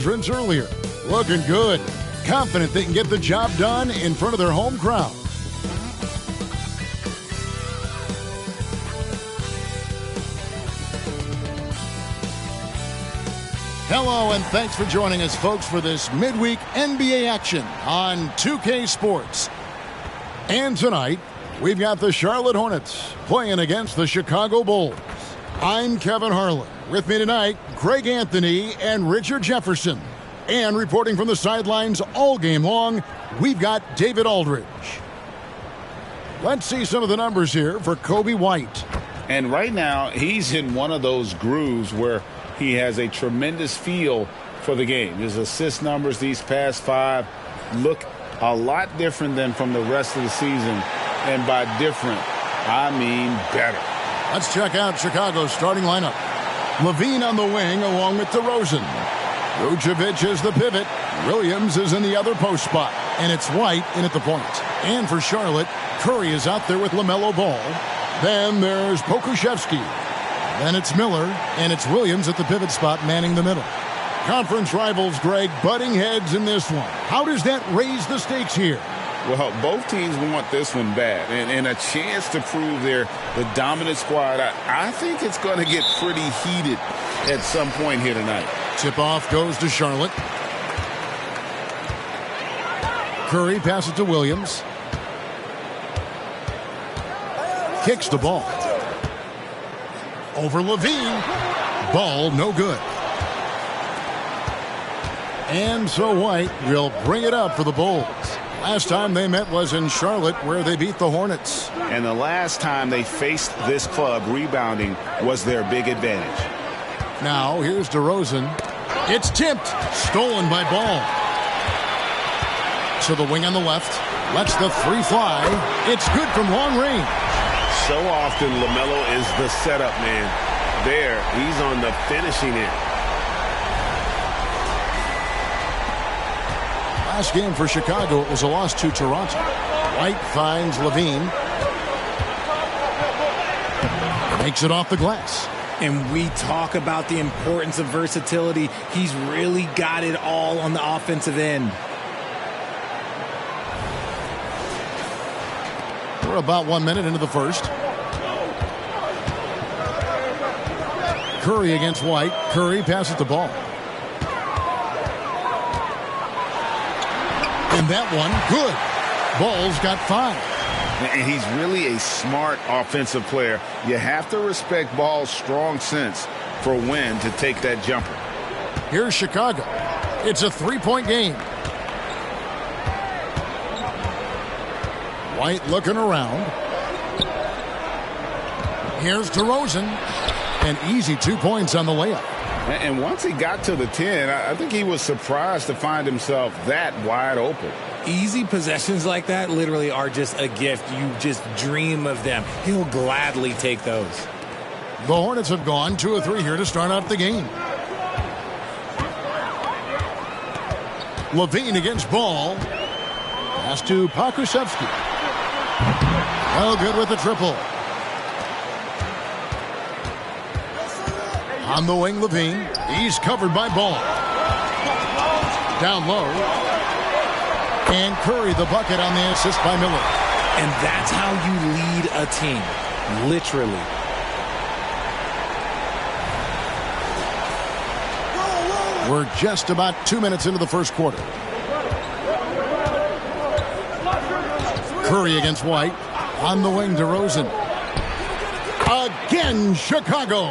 entrance earlier. Looking good. Confident they can get the job done in front of their home crowd. Hello, and thanks for joining us, folks, for this midweek NBA action on 2K Sports. And tonight, we've got the Charlotte Hornets playing against the Chicago Bulls. I'm Kevin Harlan. With me tonight, Greg Anthony and Richard Jefferson. And reporting from the sidelines all game long, we've got David Aldridge. Let's see some of the numbers here for Coby White. And right now, he's in one of those grooves where he has a tremendous feel for the game. His assist numbers these past 5 look a lot different than from the rest of the season. And by different, I mean better. Let's check out Chicago's starting lineup. Levine on the wing along with DeRozan. Vucevic is the pivot. Williams is in the other post spot. And it's White in at the point. And for Charlotte, Curry is out there with LaMelo Ball. Then there's Pokusevski. Then it's Miller. And it's Williams at the pivot spot manning the middle. Conference rivals, Greg, butting heads in this one. How does that raise the stakes here? Well, both teams want this one bad, and a chance to prove they're the dominant squad. I think it's going to get pretty heated at some point here tonight. Tip-off goes to Charlotte. Curry passes to Williams. Kicks the ball. Over Levine. Ball no good. And so White will bring it up for the Bulls. Last time they met was in Charlotte, where they beat the Hornets. And the last time they faced this club, rebounding was their big advantage. Now, here's DeRozan. It's tipped. Stolen by Ball. To the wing on the left. Lets the three fly. It's good from long range. So often, LaMelo is the setup man. There, he's on the finishing end. Last game for Chicago, it was a loss to Toronto. White finds Levine. Makes it off the glass. And we talk about the importance of versatility. He's really got it all on the offensive end. We're about 1 minute into the first. Curry against White. Curry passes the ball. And that one, good. Ball's got 5. And he's really a smart offensive player. You have to respect Ball's strong sense for when to take that jumper. Here's Chicago. It's a 3-point game. White looking around. Here's DeRozan. An easy 2 points on the layup. And once he got to the 10, I think he was surprised to find himself that wide open. Easy possessions like that literally are just a gift. You just dream of them. He'll gladly take those. The Hornets have gone 2 of 3 here to start out the game. Levine against Ball. Pass to Pokusevski. Well, good with the triple. On the wing, Levine. He's covered by Ball. Down low. And Curry the bucket on the assist by Miller. And that's how you lead a team. Literally. We're just about 2 minutes into the first quarter. Curry against White. On the wing, DeRozan. Again, Chicago.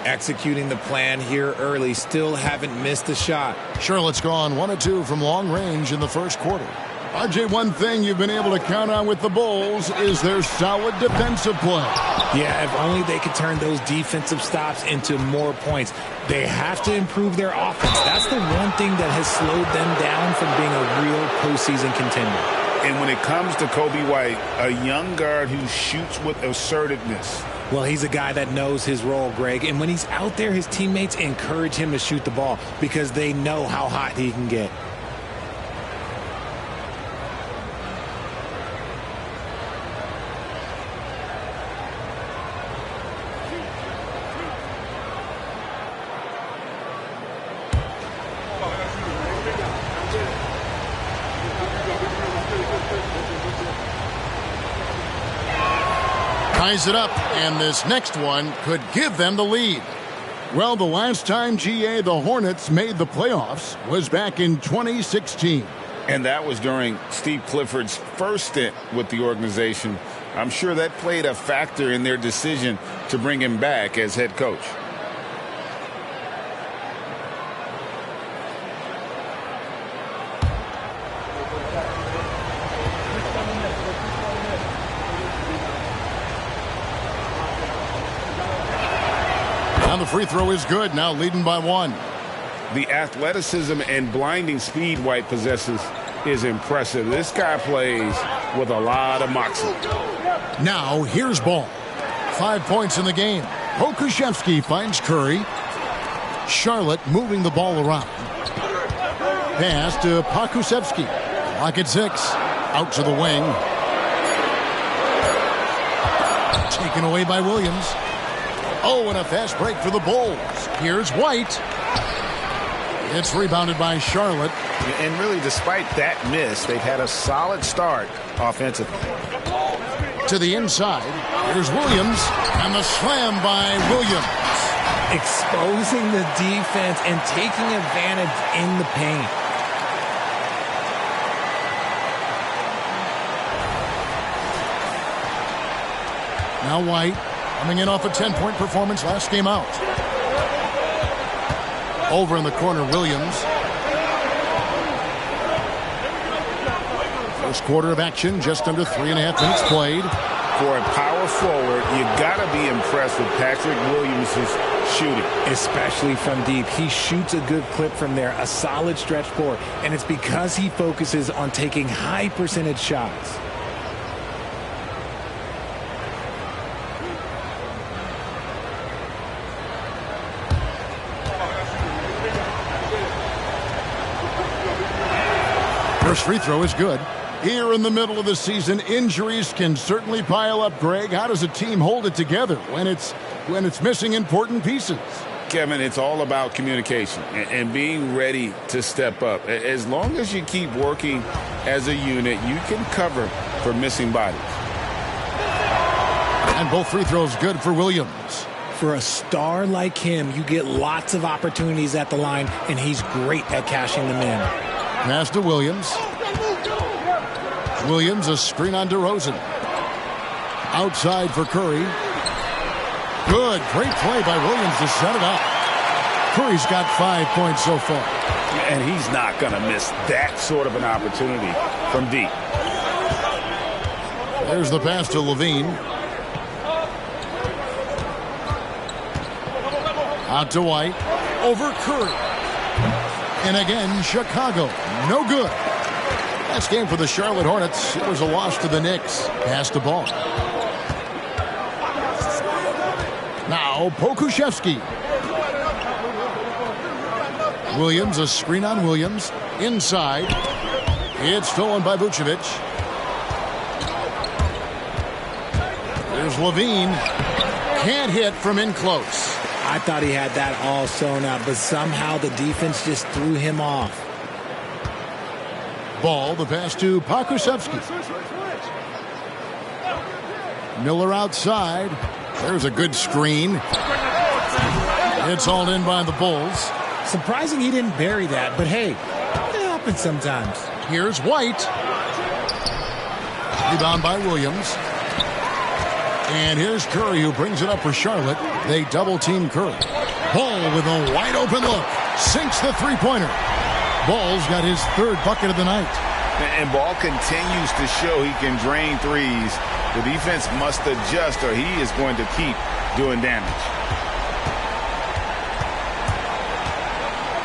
Executing the plan here early. Still haven't missed a shot. Charlotte's gone 1 of 2 from long range in the first quarter. RJ, one thing you've been able to count on with the Bulls is their solid defensive play. Yeah, if only they could turn those defensive stops into more points. They have to improve their offense. That's the one thing that has slowed them down from being a real postseason contender. And when it comes to Coby White, a young guard who shoots with assertiveness. Well, he's a guy that knows his role, Greg. And when he's out there, his teammates encourage him to shoot the ball because they know how hot he can get. ties it up, and this next one could give them the lead. Well, the last time, GA, the Hornets made the playoffs was back in 2016. And that was during Steve Clifford's first stint with the organization. I'm sure that played a factor in their decision to bring him back as head coach. And the free throw is good, now leading by 1. The athleticism and blinding speed White possesses is impressive. This guy plays with a lot of moxie. Now, here's Ball. 5 points in the game. Pokusevski finds Curry. Charlotte moving the ball around. Pass to Pokusevski. Clock at 6. Out to the wing. Taken away by Williams. Oh, and a fast break for the Bulls. Here's White. It's rebounded by Charlotte. And really, despite that miss, they've had a solid start offensively. To the inside. Here's Williams. And the slam by Williams. Exposing the defense and taking advantage in the paint. Now White coming in off a 10-point performance last game out. Over in the corner, Williams. First quarter of action, just under 3.5 minutes played. For a power forward, you got to be impressed with Patrick Williams' shooting. Especially from deep. He shoots a good clip from there, a solid stretch forward, and it's because he focuses on taking high percentage shots. First free throw is good. Here in the middle of the season, injuries can certainly pile up, Greg. How does a team hold it together when it's missing important pieces? Kevin, it's all about communication and being ready to step up. As long as you keep working as a unit, you can cover for missing bodies. And both free throws good for Williams. For a star like him, you get lots of opportunities at the line, and he's great at cashing them in. Pass to Williams. Williams, a screen on DeRozan. Outside for Curry. Good, great play by Williams to set it up. Curry's got 5 points so far. And he's not going to miss that sort of an opportunity from deep. There's the pass to Levine. Out to White. Over Curry. And again, Chicago. No good. Last game for the Charlotte Hornets. It was a loss to the Knicks. Pass the ball. Now, Pokusevski. Williams, a screen on Williams. Inside. It's stolen by Vucevic. There's Levine. Can't hit from in close. I thought he had that all sewn up, but somehow the defense just threw him off. Ball, the pass to Pokusevski. Miller outside. There's a good screen. It's hauled in by the Bulls. Surprising he didn't bury that, but hey, it happens sometimes. Here's White. Rebound by Williams. And here's Curry, who brings it up for Charlotte. They double-team Curry. Ball with a wide-open look. Sinks the three-pointer. Ball's got his third bucket of the night. And Ball continues to show he can drain threes. The defense must adjust or he is going to keep doing damage.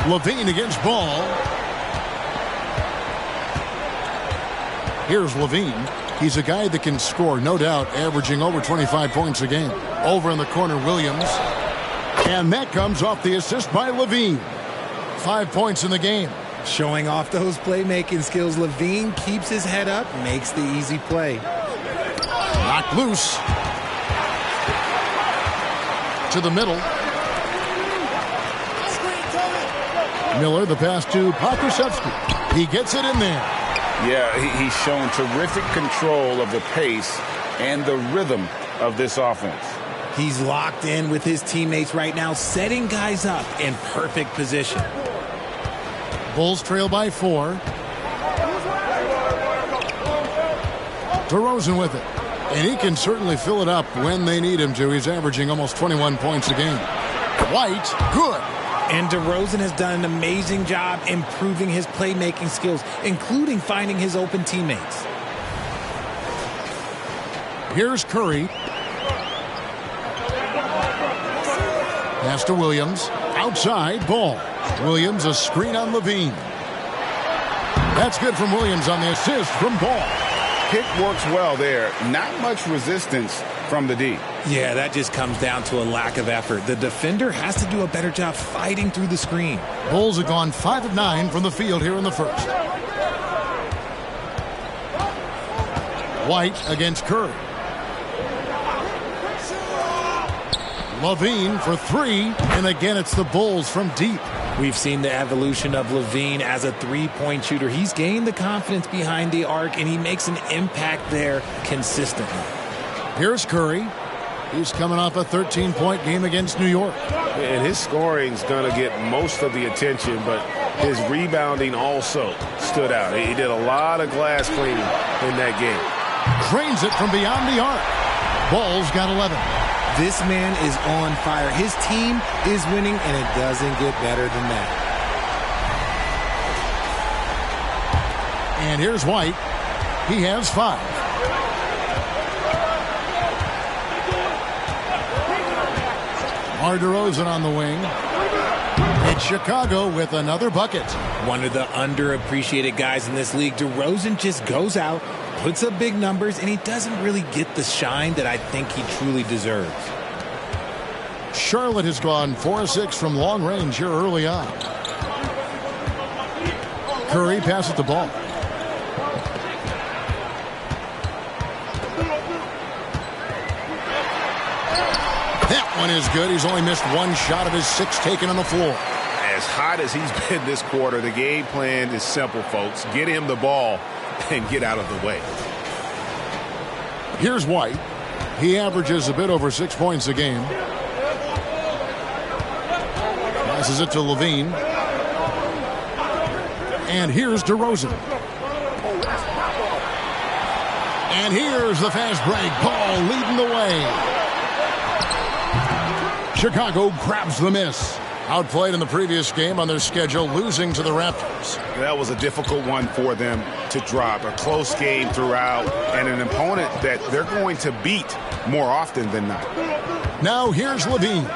Levine against Ball. Here's Levine. He's a guy that can score, no doubt, averaging over 25 points a game. Over in the corner, Williams. And that comes off the assist by Levine. 5 points in the game. Showing off those playmaking skills, Levine keeps his head up, makes the easy play. Knocked loose. To the middle. Miller, the pass to Pokusevski. He gets it in there. Yeah, he's shown terrific control of the pace and the rhythm of this offense. He's locked in with his teammates right now, setting guys up in perfect position. Bulls trail by 4. DeRozan with it. And he can certainly fill it up when they need him to. He's averaging almost 21 points a game. White, good. And DeRozan has done an amazing job improving his playmaking skills, including finding his open teammates. Here's Curry. Pass to Williams. Outside, Ball. Williams, a screen on Levine. That's good from Williams on the assist from Ball. Pick works well there. Not much resistance from the D. Yeah, that just comes down to a lack of effort. The defender has to do a better job fighting through the screen. Bulls have gone 5 of 9 from the field here in the first. White against Curry. Levine for 3, and again it's the Bulls from deep. We've seen the evolution of Levine as a three-point shooter. He's gained the confidence behind the arc, and he makes an impact there consistently. Here's Curry. He's coming off a 13-point game against New York. And his scoring's going to get most of the attention, but his rebounding also stood out. He did a lot of glass cleaning in that game. Drains it from beyond the arc. Bulls got 11. This man is on fire. His team is winning, and it doesn't get better than that. And here's White. He has 5. DeRozan on the wing. It's Chicago with another bucket. One of the underappreciated guys in this league. DeRozan just goes out, puts up big numbers, and he doesn't really get the shine that I think he truly deserves. Charlotte has gone 4-6 from long range here early on. Curry passes the ball. That one is good. He's only missed one shot of his 6 taken on the floor. As hot as he's been this quarter, the game plan is simple, folks. Get him the ball and get out of the way. Here's White. He averages a bit over 6 points a game. Passes it to Levine. And here's DeRozan. And here's the fast break. Ball leading the way. Chicago grabs the miss. Outplayed in the previous game on their schedule, losing to the Raptors. That was a difficult one for them to drop. A close game throughout, and an opponent that they're going to beat more often than not. Now here's Levine.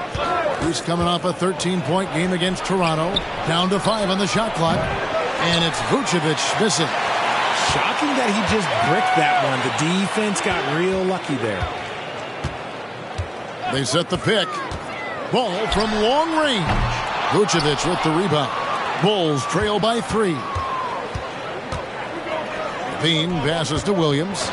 He's coming off a 13-point game against Toronto. Down to 5 on the shot clock. And it's Vucevic missing. Shocking that he just bricked that one. The defense got real lucky there. They set the pick. Ball from long range. Vucevic with the rebound. Bulls trail by 3. Levine passes to Williams.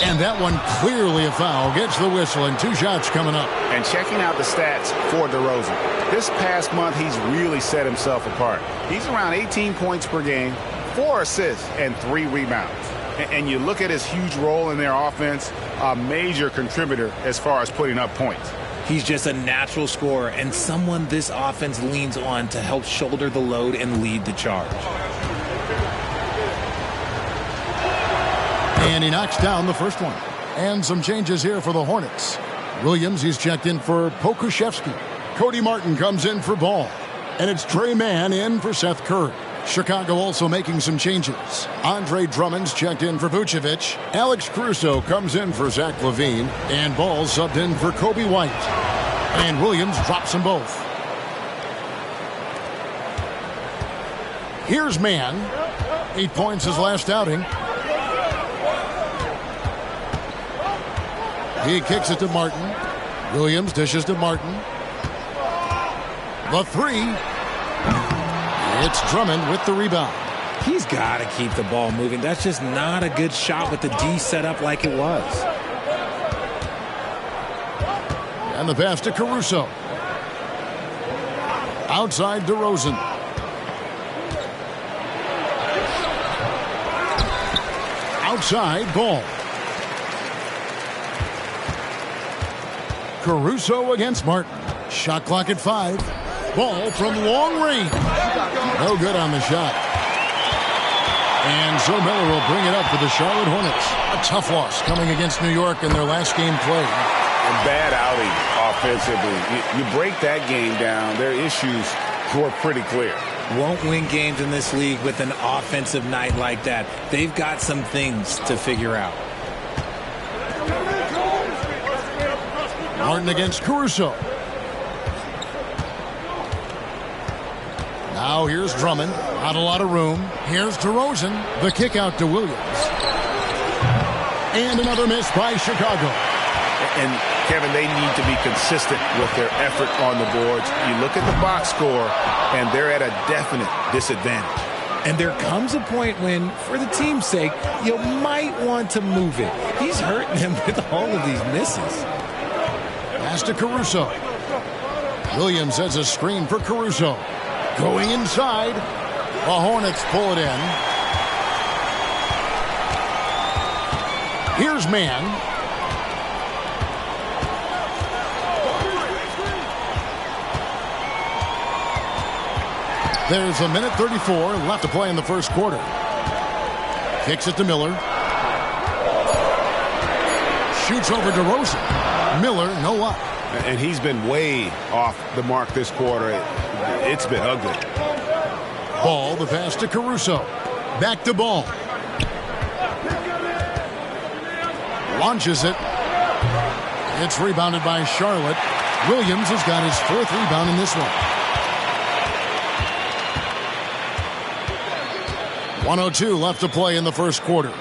And that one clearly a foul. Gets the whistle, and 2 shots coming up. And checking out the stats for DeRozan. This past month, he's really set himself apart. He's around 18 points per game, 4 assists, and 3 rebounds. And you look at his huge role in their offense, a major contributor as far as putting up points. He's just a natural scorer and someone this offense leans on to help shoulder the load and lead the charge. And he knocks down the first one. And some changes here for the Hornets. Williams, he's checked in for Pokuševski. Cody Martin comes in for Ball. And it's Trey Mann in for Seth Curry. Chicago also making some changes. Andre Drummond's checked in for Vucevic. Alex Caruso comes in for Zach LaVine. And Ball subbed in for Kobe White. And Williams drops them both. Here's Mann. 8 points his last outing. He kicks it to Martin. Williams dishes to Martin. The 3. It's Drummond with the rebound. He's got to keep the ball moving. That's just not a good shot with the D set up like it was. And the pass to Caruso. Outside DeRozan. Outside Ball. Caruso against Martin. Shot clock at 5. Ball from long range. No good on the shot. And so Miller will bring it up for the Charlotte Hornets. A tough loss coming against New York in their last game played. A bad outing offensively. You break that game down, their issues were pretty clear. Won't win games in this league with an offensive night like that. They've got some things to figure out. Martin against Caruso. Now here's Drummond. Not a lot of room. Here's DeRozan. The kick out to Williams. And another miss by Chicago. And, Kevin, they need to be consistent with their effort on the boards. You look at the box score, and they're at a definite disadvantage. And there comes a point when, for the team's sake, you might want to move it. He's hurting them with all of these misses. Pass to Caruso. Williams has a screen for Caruso. Going inside. The Hornets pull it in. Here's Mann. There's a minute 34 left to play in the first quarter. Kicks it to Miller. Shoots over DeRozan. Miller, no luck. And he's been way off the mark this quarter. It's been ugly. Ball, the pass to Caruso. Back to Ball. Launches it. It's rebounded by Charlotte. Williams has got his 4th rebound in this one. 1:02 left to play in the first quarter.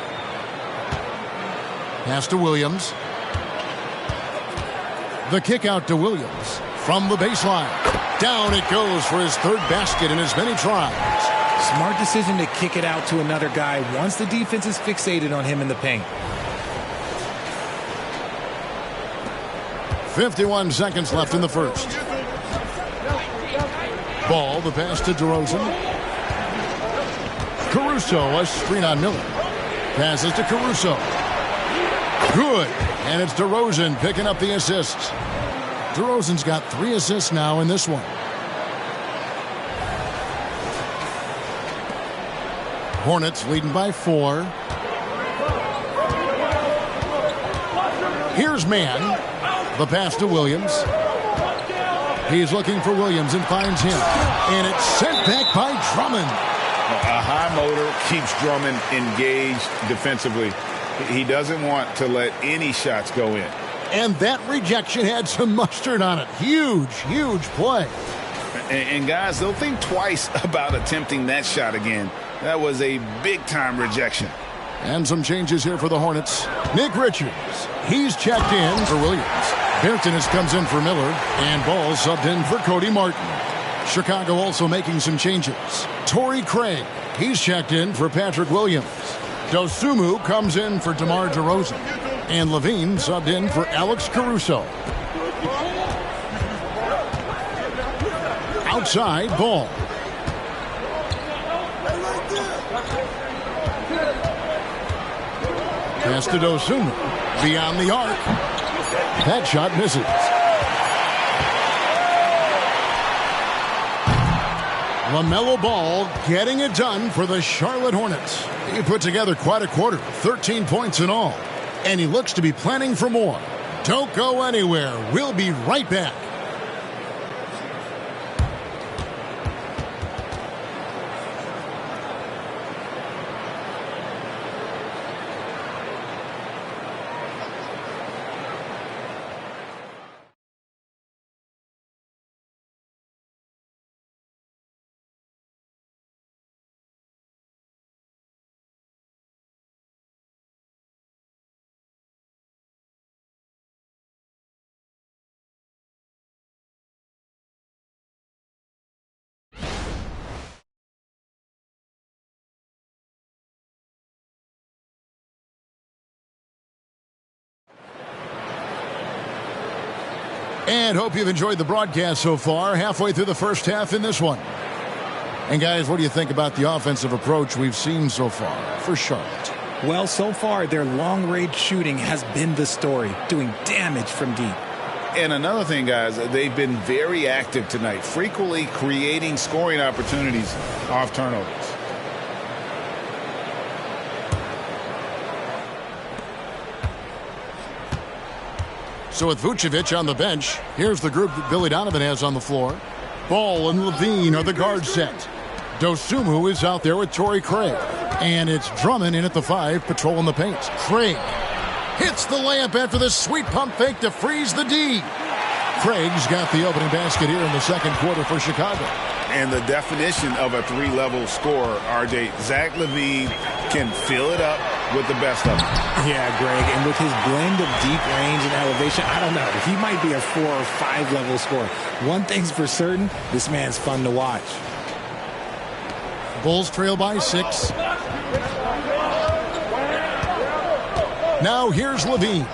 Pass to Williams. The kick out to Williams from the baseline. Down it goes for his 3rd basket in as many tries. Smart decision to kick it out to another guy once the defense is fixated on him in the paint. 51 seconds left in the first. Ball, the pass to DeRozan. Caruso, a screen on Miller. Passes to Caruso. Good. And it's DeRozan picking up the assists. DeRozan's got 3 assists now in this one. Hornets leading by 4. Here's Mann. The pass to Williams. He's looking for Williams and finds him. And it's sent back by Drummond. A high motor keeps Drummond engaged defensively. He doesn't want to let any shots go in. And that rejection had some mustard on it. Huge, huge play. And guys, they'll think twice about attempting that shot again. That was a big-time rejection. And some changes here for the Hornets. Nick Richards, he's checked in for Williams. Bertens comes in for Miller. And Ball subbed in for Cody Martin. Chicago also making some changes. Torrey Craig, he's checked in for Patrick Williams. Dosunmu comes in for DeMar DeRozan. And Levine subbed in for Alex Caruso. Outside, Ball. Pass to Dosunmu. Beyond the arc. That shot misses. LaMelo Ball getting it done for the Charlotte Hornets. He put together quite a quarter, 13 points in all. And he looks to be planning for more. Don't go anywhere. We'll be right back. And hope you've enjoyed the broadcast so far. Halfway through the first half in this one. And guys, what do you think about the offensive approach we've seen so far for Charlotte? Well, so far, their long-range shooting has been the story, doing damage from deep. And another thing, guys, they've been very active tonight, frequently creating scoring opportunities off turnovers. So with Vucevic on the bench, here's the group that Billy Donovan has on the floor. Ball and Levine are the guard set. Dosunmu is out there with Torrey Craig. And it's Drummond in at the 5, patrolling the paint. Craig hits the layup after the sweet pump fake to freeze the D. Craig's got the opening basket here in the second quarter for Chicago. And the definition of a three-level scorer, RJ, Zach LaVine can fill it up with the best of them. Yeah, Greg, and with his blend of deep range and elevation, I don't know. He might be a 4 or 5 level scorer. One thing's for certain, this man's fun to watch. Bulls trail by 6. Now here's Levine.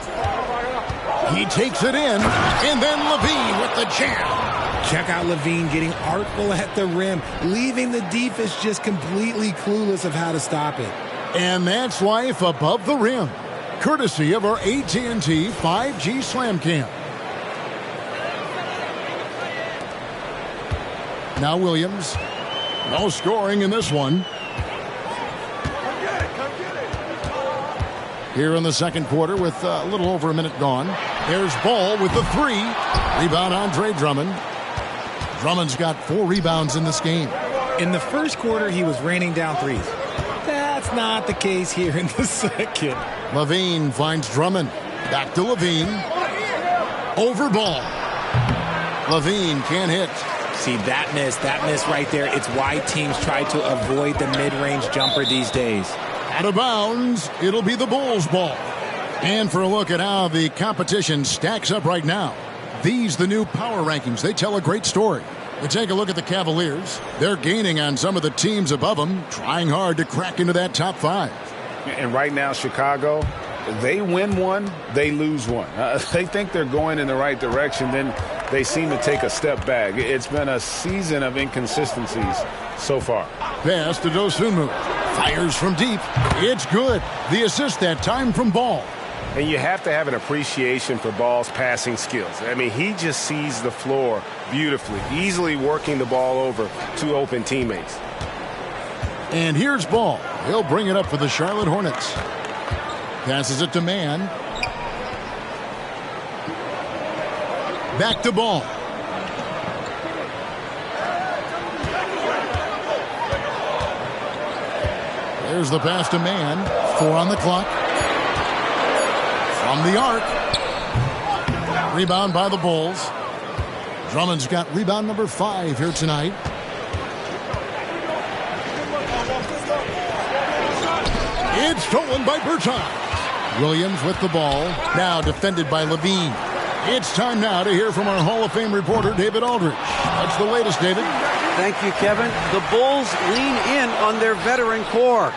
He takes it in, and then Levine with the jam. Check out Levine getting artful at the rim, leaving the defense just completely clueless of how to stop it. And that's life above the rim, courtesy of our AT&T 5G Slam Cam. Now Williams. No scoring in this one. Here in the second quarter with a little over a minute gone. There's Ball with the 3. Rebound Andre Drummond. Drummond's got 4 rebounds in this game. In the first quarter, he was raining down threes. That's not the case here in the second. Levine finds Drummond. Back to Levine. Over Ball. Levine can't hit. See, that miss right there, it's why teams try to avoid the mid-range jumper these days. Out of bounds, it'll be the Bulls' ball. And for a look at how the competition stacks up right now, these the new power rankings. They tell a great story. You take a look at the Cavaliers. They're gaining on some of the teams above them, trying hard to crack into that top 5. And right now, Chicago, they win one, they lose one. They think they're going in the right direction, then they seem to take a step back. It's been a season of inconsistencies so far. Pass to Dosunmu. Fires from deep. It's good. The assist that time from Ball. And you have to have an appreciation for Ball's passing skills. I mean, he just sees the floor beautifully, easily working the ball over to open teammates. And here's Ball. He'll bring it up for the Charlotte Hornets. Passes it to Mann. Back to Ball. There's the pass to Mann. 4 on the clock. From the arc. Rebound by the Bulls. Drummond's got rebound number 5 here tonight. It's stolen by Bertans. Williams with the ball. Now defended by Levine. It's time now to hear from our Hall of Fame reporter, David Aldridge. What's the latest, David? Thank you, Kevin. The Bulls lean in on their veteran core.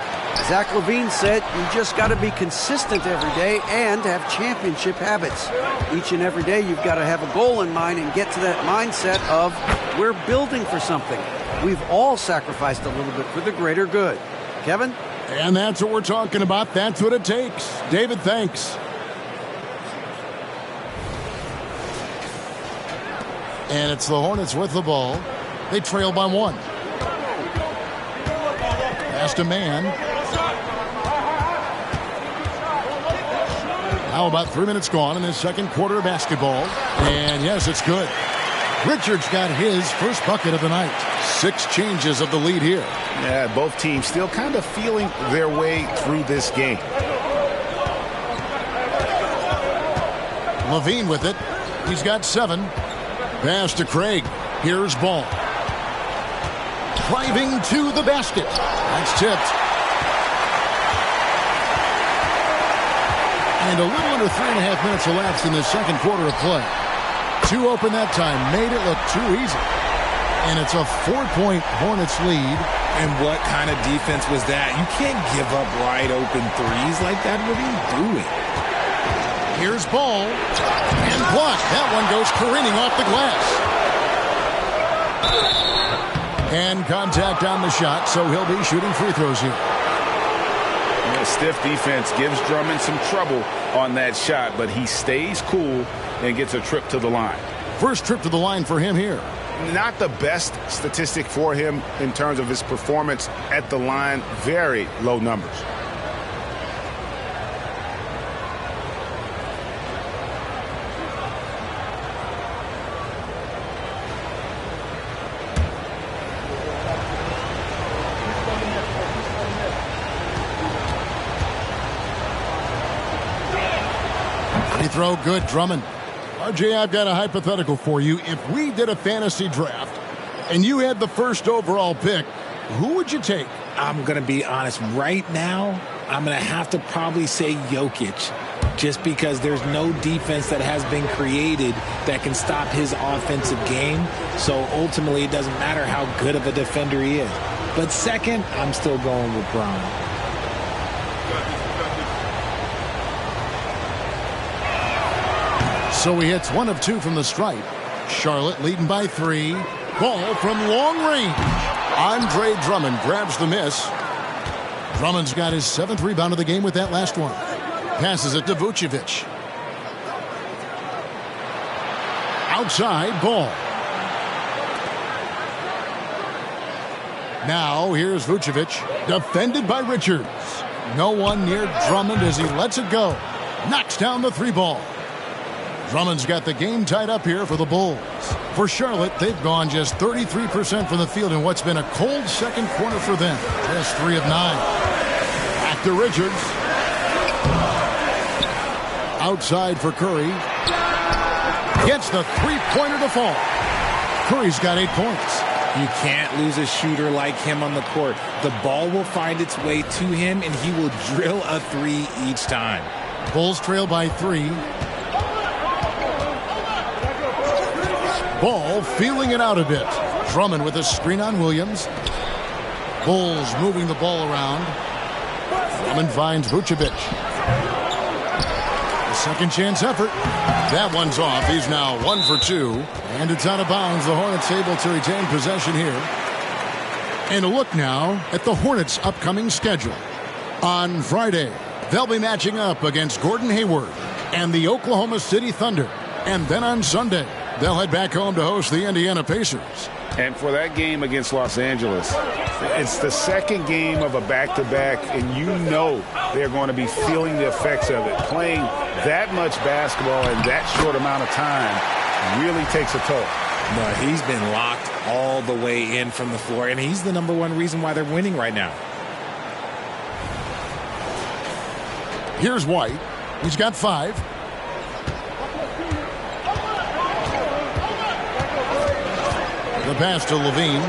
Zach LaVine said you just got to be consistent every day and have championship habits. Each and every day you've got to have a goal in mind and get to that mindset of we're building for something. We've all sacrificed a little bit for the greater good. Kevin? And that's what we're talking about. That's what it takes. David, thanks. And it's the Hornets with the ball. They trail by 1. Pass to Mann. Now about 3 minutes gone in this second quarter of basketball. And yes, it's good. Richards got his first bucket of the night. 6 changes of the lead here. Yeah, both teams still kind of feeling their way through this game. Levine with it. He's got 7. Pass to Craig. Here's Ball. Driving to the basket. That's tipped. And a little under 3.5 minutes elapsed in the second quarter of play. 2 open that time. Made it look too easy. And it's a 4-point Hornets lead. And what kind of defense was that? You can't give up wide open threes like that. What are you doing? Here's Ball. And blocked. That one goes careening off the glass. And contact on the shot, so he'll be shooting free throws here. Stiff defense gives Drummond some trouble on that shot, but he stays cool and gets a trip to the line. First trip to the line for him here. Not the best statistic for him in terms of his performance at the line. Very low numbers. Throw good, Drummond. RJ, I've got a hypothetical for you. If we did a fantasy draft and you had the first overall pick, who would you take? I'm going to be honest. Right now, I'm going to have to probably say Jokic, just because there's no defense that has been created that can stop his offensive game. So ultimately, it doesn't matter how good of a defender he is. But second, I'm still going with Bron. So he hits 1 of 2 from the stripe. Charlotte leading by 3. Ball from long range. Andre Drummond grabs the miss. Drummond's got his 7th rebound of the game with that last one. Passes it to Vucevic. Outside, Ball. Now here's Vucevic. Defended by Richards. No one near Drummond as he lets it go. Knocks down the 3 ball. Drummond's got the game tied up here for the Bulls. For Charlotte, they've gone just 33% from the field in what's been a cold second quarter for them. Just 3 of 9. Back to Richards. Outside for Curry. Gets the 3-pointer to fall. Curry's got 8 points. You can't lose a shooter like him on the court. The ball will find its way to him, and he will drill a 3 each time. Bulls trail by 3. Ball feeling it out a bit. Drummond with a screen on Williams. Bulls moving the ball around. Drummond finds Vucevic. A second chance effort. That one's off. He's now 1 for 2. And it's out of bounds. The Hornets able to retain possession here. And a look now at the Hornets' upcoming schedule. On Friday, they'll be matching up against Gordon Hayward and the Oklahoma City Thunder. And then on Sunday, they'll head back home to host the Indiana Pacers. And for that game against Los Angeles, it's the second game of a back-to-back, and you know they're going to be feeling the effects of it. Playing that much basketball in that short amount of time really takes a toll. But he's been locked all the way in from the floor, and he's the #1 reason why they're winning right now. Here's White. He's got 5. The pass to Levine.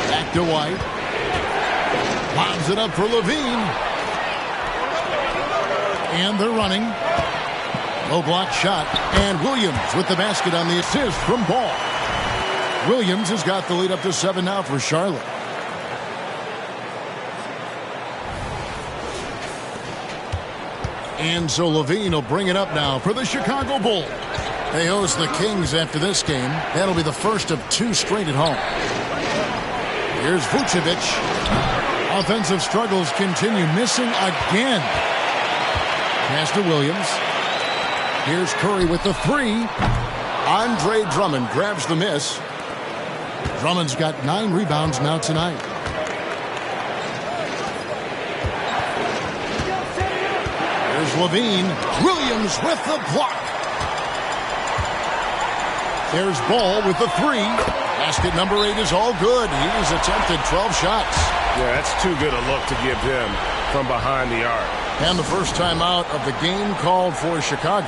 Back to White. Lobs it up for Levine. And they're running. Low block shot. And Williams with the basket on the assist from Ball. Williams has got the lead up to 7 now for Charlotte. And so Levine will bring it up now for the Chicago Bulls. They host the Kings after this game. That'll be the first of 2 straight at home. Here's Vucevic. Offensive struggles continue. Missing again. Pass to Williams. Here's Curry with the 3. Andre Drummond grabs the miss. Drummond's got 9 rebounds now tonight. Here's Levine. Williams with the block. There's Ball with the 3. Basket number 8 is all good. He's attempted 12 shots. Yeah, that's too good a look to give him from behind the arc. And the first time out of the game called for Chicago.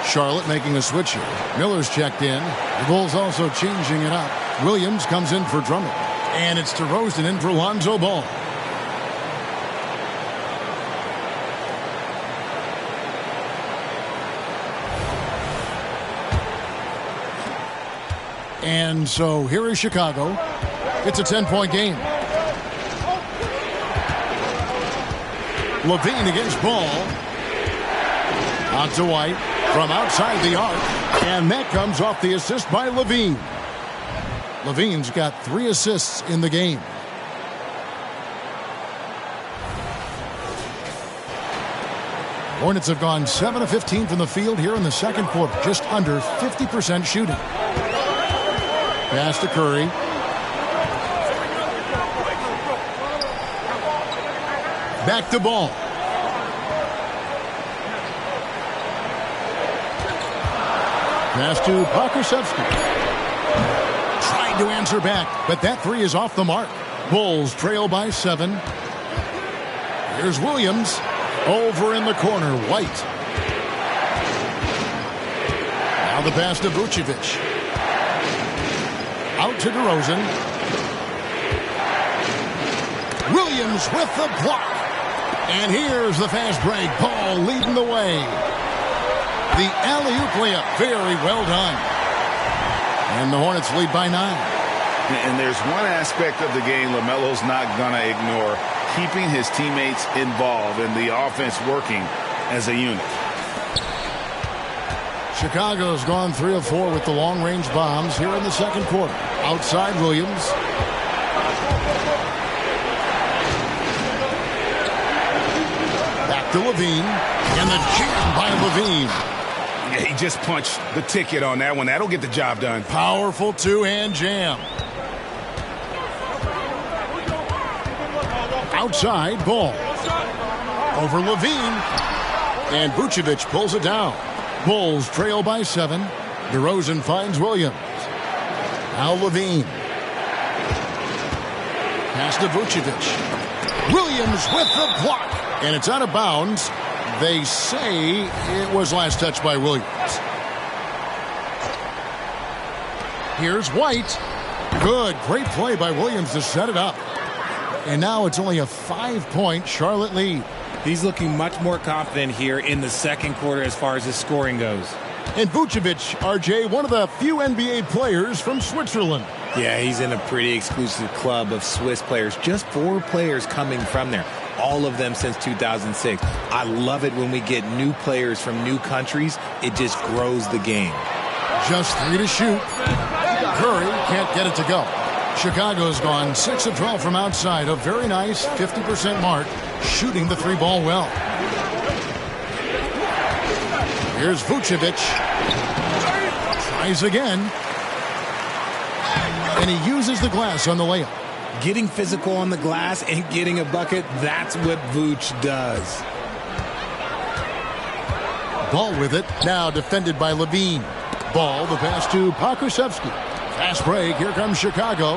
Charlotte making a switch here. Miller's checked in. The Bulls also changing it up. Williams comes in for Drummond. And it's DeRozan in for Lonzo Ball. And so here is Chicago. It's a 10-point game. Levine against Ball. Out to White from outside the arc. And that comes off the assist by Levine. Levine's got 3 assists in the game. Hornets have gone 7 of 15 from the field here in the second quarter, just under 50% shooting. Pass to Curry. Back to Ball. Pass to Pokusevski. Trying to answer back, but that three is off the mark. Bulls trail by 7. Here's Williams. Over in the corner, White. Now the pass to Vucevic. Out to DeRozan. Williams with the block. And here's the fast break. Ball leading the way. The alley-oop layup, very well done. And the Hornets lead by 9. And there's one aspect of the game LaMelo's not going to ignore. Keeping his teammates involved and the offense working as a unit. Chicago's gone 3 of 4 with the long-range bombs here in the second quarter. Outside Williams. Back to Levine. And the jam by Levine. Yeah, he just punched the ticket on that one. That'll get the job done. Powerful two-hand jam. Outside, Ball. Over Levine. And Vucevic pulls it down. Bulls trail by 7. DeRozan finds Williams. Now Levine. Pass to Vucevic. Williams with the block. And it's out of bounds. They say it was last touched by Williams. Here's White. Good, great play by Williams to set it up. And now it's only a 5-point Charlotte lead. He's looking much more confident here in the second quarter as far as his scoring goes. And Vucevic, RJ, one of the few NBA players from Switzerland. Yeah, he's in a pretty exclusive club of Swiss players. Just 4 players coming from there. All of them since 2006. I love it when we get new players from new countries. It just grows the game. Just 3 to shoot. Curry can't get it to go. Chicago's gone 6 of 12 from outside. A very nice 50% mark, shooting the 3-ball well. Here's Vucevic. Tries again. And he uses the glass on the layup. Getting physical on the glass and getting a bucket, that's what Vooch does. Ball with it. Now defended by Levine. Ball, the pass to Pokusevski. Fast break. Here comes Chicago.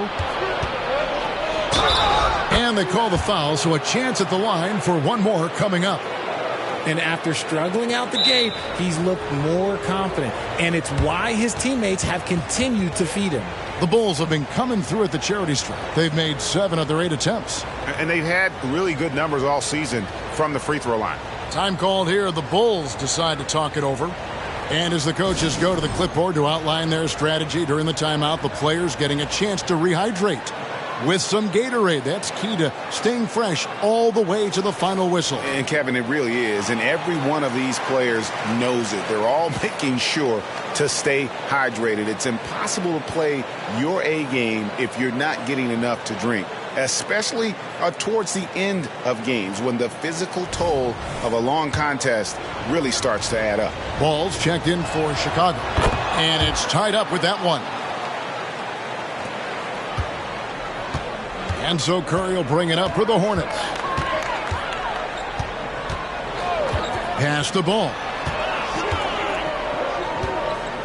And they call the foul, so a chance at the line for one more coming up. And after struggling out the gate, he's looked more confident. And it's why his teammates have continued to feed him. The Bulls have been coming through at the charity stripe. They've made 7 of their 8 attempts. And they've had really good numbers all season from the free throw line. Time called here. The Bulls decide to talk it over. And as the coaches go to the clipboard to outline their strategy during the timeout, the players getting a chance to rehydrate with some Gatorade. That's key to staying fresh all the way to the final whistle. And Kevin, it really is. And every one of these players knows it. They're all making sure to stay hydrated. It's impossible to play your A game if you're not getting enough to drink, especially towards the end of games when the physical toll of a long contest really starts to add up. Ball's checked in for Chicago. And it's tied up with that one. And so Curry will bring it up for the Hornets. Pass the ball.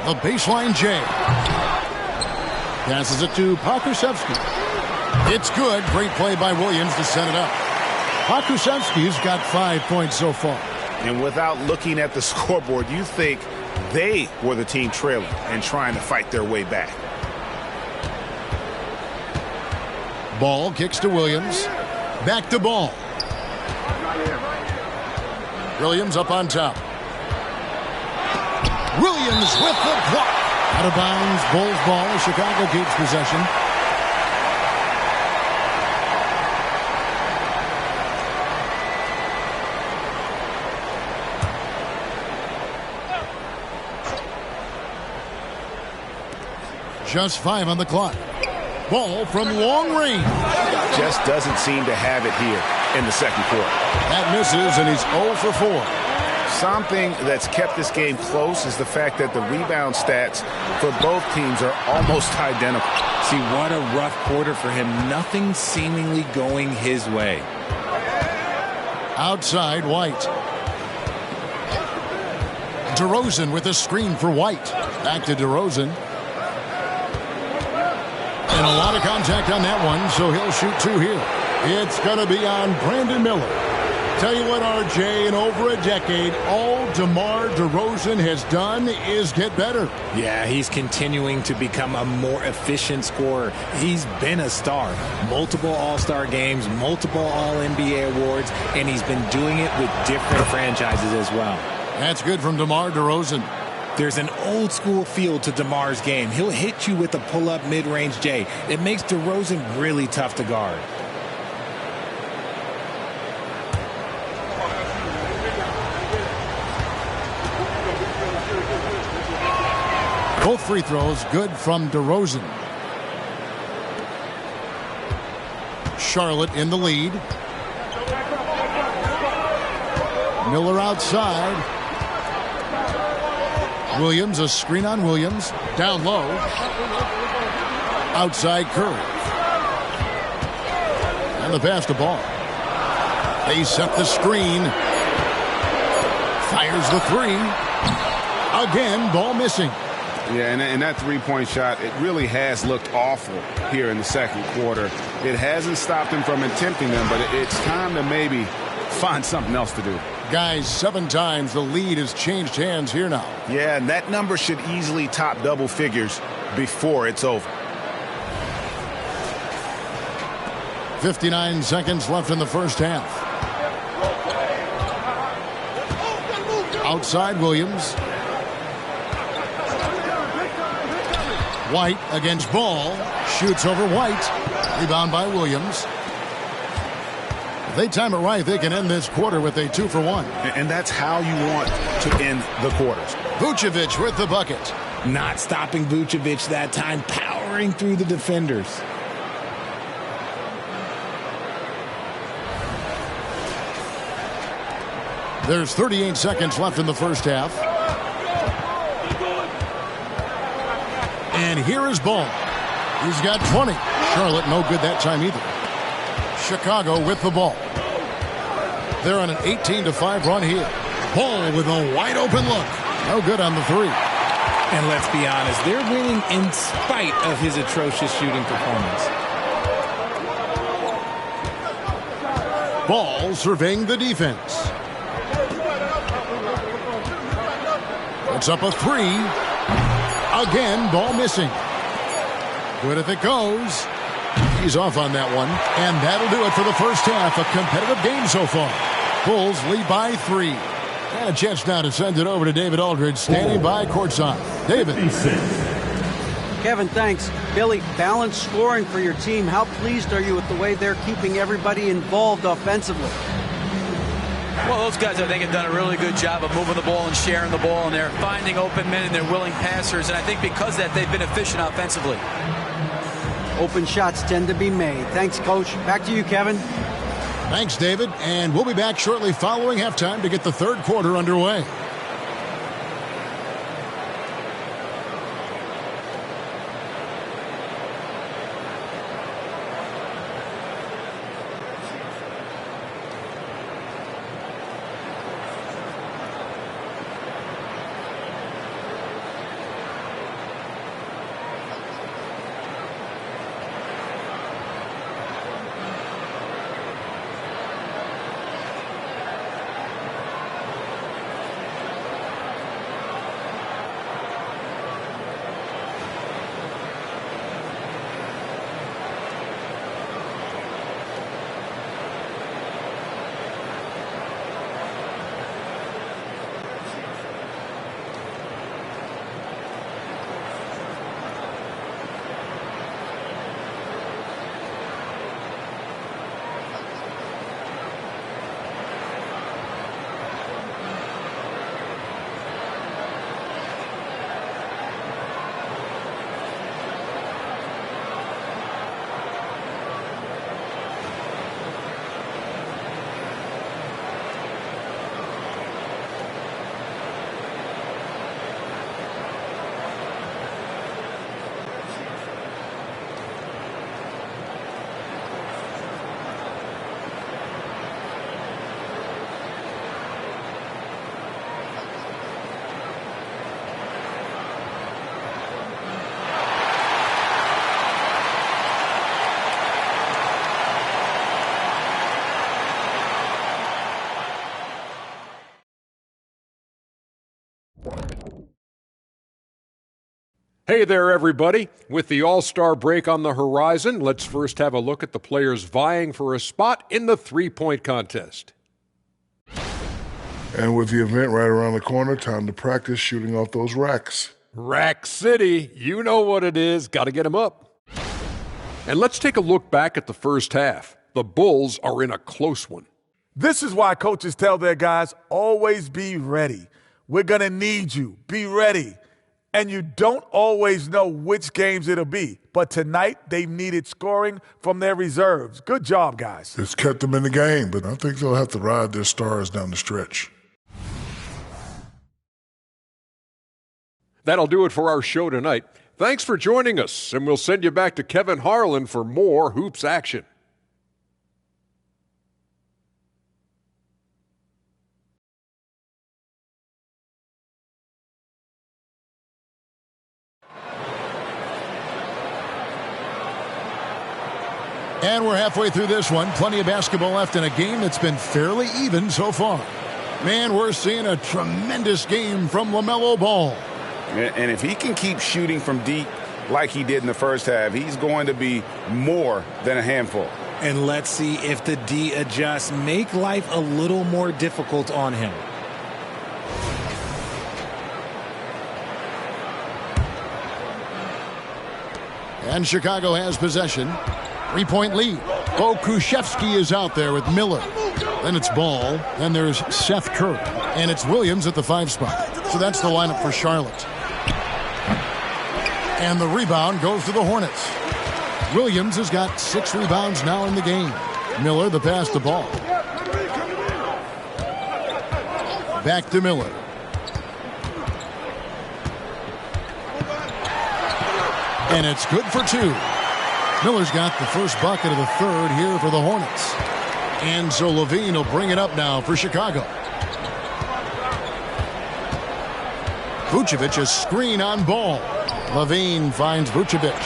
The baseline J. Passes it to Pokusevski. It's good. Great play by Williams to set it up. Pokusevski's got 5 points so far. And without looking at the scoreboard, you think they were the team trailing and trying to fight their way back. Ball kicks to Williams. Back to Ball. Williams up on top. Williams with the block. Out of bounds. Bulls ball as Chicago keeps possession. Just 5 on the clock. Ball from long range. Just doesn't seem to have it here in the second quarter. That misses, and he's 0 for 4. Something that's kept this game close is the fact that the rebound stats for both teams are almost identical. See, what a rough quarter for him. Nothing seemingly going his way. Outside, White. DeRozan with a screen for White. Back to DeRozan. And a lot of contact on that one, so he'll shoot two here. It's going to be on Brandon Miller. Tell you what, RJ, in over a decade, all DeMar DeRozan has done is get better. Yeah, he's continuing to become a more efficient scorer. He's been a star. Multiple All-Star games, multiple All-NBA awards, and he's been doing it with different franchises as well. That's good from DeMar DeRozan. There's an old-school feel to DeMar's game. He'll hit you with a pull-up mid-range J. It makes DeRozan really tough to guard. Both free throws good from DeRozan. Charlotte in the lead. Miller outside. Williams, a screen on Williams. Down low. Outside Curry. And the pass to Ball. They set the screen. Fires the three. Again, Ball missing. Yeah, and that three-point shot, it really has looked awful here in the second quarter. It hasn't stopped him from attempting them, but it's time to maybe find something else to do. Guys, 7 times the lead has changed hands here now. Yeah, and that number should easily top double figures before it's over. 59 seconds left in the first half. Outside Williams. White against Ball. Shoots over White. Rebound by Williams. If they time it right, they can end this quarter with a 2-for-1. And that's how you want to end the quarters. Vucevic with the bucket. Not stopping Vucevic that time, powering through the defenders. There's 38 seconds left in the first half. And here is Ball. He's got 20. Charlotte no good that time either. Chicago with the ball. They're on an 18-5 run here. Ball with a wide open look. No good on the three. And let's be honest, they're winning in spite of his atrocious shooting performance. Ball surveying the defense. Puts up a three. Again, Ball missing. Good if it goes. He's off on that one. And that'll do it for the first half. A competitive game so far. Bulls lead by 3. And a chance now to send it over to David Aldridge, standing by courtside. David. Kevin, thanks. Billy, balanced scoring for your team. How pleased are you with the way they're keeping everybody involved offensively? Well, those guys, I think, have done a really good job of moving the ball and sharing the ball, and they're finding open men and they're willing passers, and I think because of that, they've been efficient offensively. Open shots tend to be made. Thanks, Coach. Back to you, Kevin. Thanks, David. And we'll be back shortly following halftime to get the third quarter underway. Hey there, everybody. With the All-Star break on the horizon, let's first have a look at the players vying for a spot in the three-point contest. And with the event right around the corner, time to practice shooting off those racks. Rack City, you know what it is. Got to get them up. And let's take a look back at the first half. The Bulls are in a close one. This is why coaches tell their guys, always be ready. We're going to need you. Be ready. And you don't always know which games it'll be. But tonight, they've needed scoring from their reserves. Good job, guys. It's kept them in the game, but I think they'll have to ride their stars down the stretch. That'll do it for our show tonight. Thanks for joining us, and we'll send you back to Kevin Harlan for more Hoops action. And we're halfway through this one. Plenty of basketball left in a game that's been fairly even so far. Man, we're seeing a tremendous game from LaMelo Ball. And if he can keep shooting from deep like he did in the first half, he's going to be more than a handful. And let's see if the D adjusts, make life a little more difficult on him. And Chicago has possession. 3-point lead. Kuszewski is out there with Miller. Then it's Ball. Then there's Seth Curry. And it's Williams at the 5 spot. So that's the lineup for Charlotte. And the rebound goes to the Hornets. Williams has got 6 rebounds now in the game. Miller, the pass to Ball. Back to Miller. And it's good for 2. Miller's got the first bucket of the third here for the Hornets. And so Levine will bring it up now for Chicago. Vucevic, a screen on Ball. Levine finds Vucevic.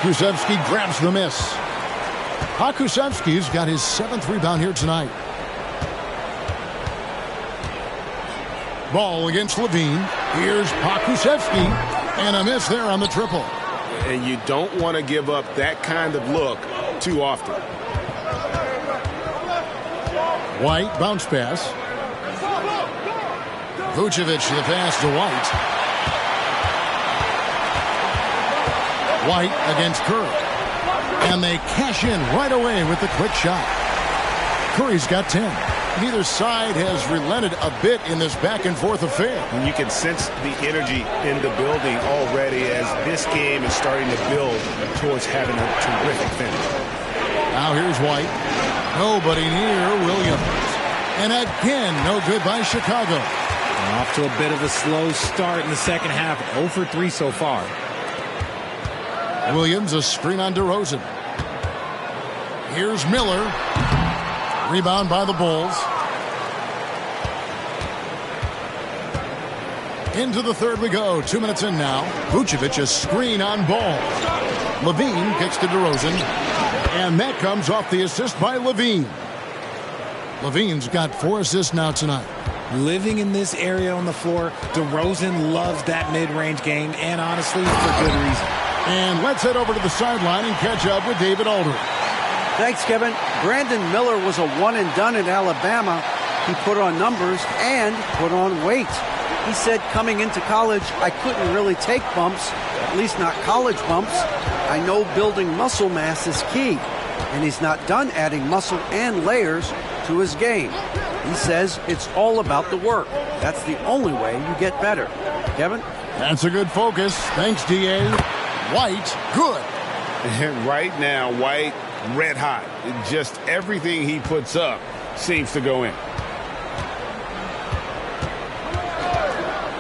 Kuszewski grabs the miss. Kuszewski's got his 7th rebound here tonight. Ball against Levine. Here's Kuszewski. And a miss there on the triple. And you don't want to give up that kind of look too often. White, bounce pass. Vucevic, the pass to White. White against Curry. And they cash in right away with the quick shot. Curry's got 10. Neither side has relented a bit in this back-and-forth affair. And you can sense the energy in the building already as this game is starting to build towards having a terrific finish. Now here's White. Nobody near Williams. And again, no good by Chicago. And off to a bit of a slow start in the second half. 0 for 3 so far. Williams, a screen on DeRozan. Here's Miller. Rebound by the Bulls. Into the third we go. 2 minutes in now. Vucevic, a screen on Ball. Levine kicks to DeRozan. And that comes off the assist by Levine. Levine's got 4 assists now tonight. Living in this area on the floor, DeRozan loves that mid-range game, and honestly, for good reason. And let's head over to the sideline and catch up with David Aldridge. Thanks, Kevin. Brandon Miller was a one-and-done in Alabama. He put on numbers and put on weight. He said coming into college, I couldn't really take bumps, at least not college bumps. I know building muscle mass is key, and he's not done adding muscle and layers to his game. He says it's all about the work. That's the only way you get better. Kevin? That's a good focus. Thanks, D.A. White, good. And right now, White, red hot. Just everything he puts up seems to go in.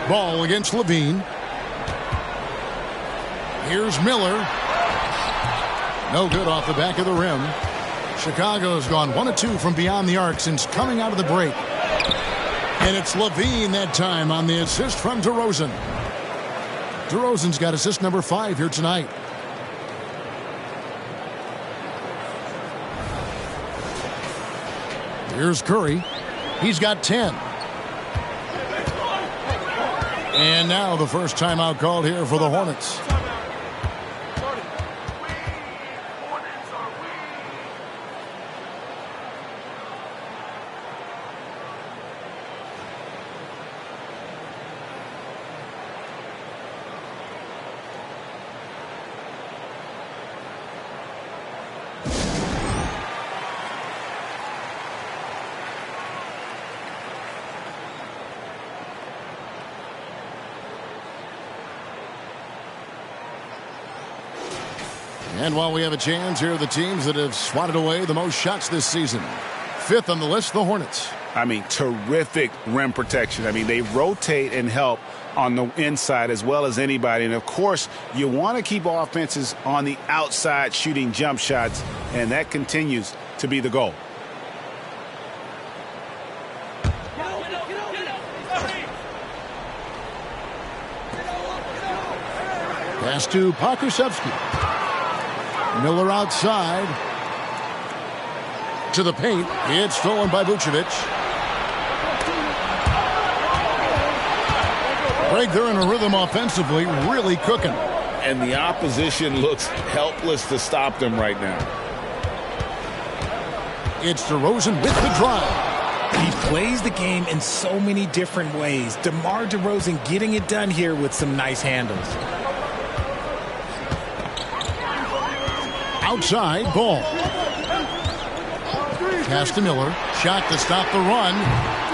Ball against Levine. Here's Miller. No good off the back of the rim. Chicago's gone 1 of 2 from beyond the arc since coming out of the break. And it's Levine that time on the assist from DeRozan. DeRozan's got assist number 5 here tonight. Here's Curry. He's got 10. And now the first timeout called here for the Hornets. And while we have a chance, here are the teams that have swatted away the most shots this season. Fifth on the list, the Hornets. I mean, terrific rim protection. I mean, they rotate and help on the inside as well as anybody. And, of course, you want to keep offenses on the outside shooting jump shots, and that continues to be the goal. Pass to Pokusevski. Miller outside to the paint. It's stolen by Vucevic. Greg, they're in a rhythm offensively, really cooking. And the opposition looks helpless to stop them right now. It's DeRozan with the drive. He plays the game in so many different ways. DeMar DeRozan getting it done here with some nice handles. Outside, ball. Pass to Miller. Shot to stop the run.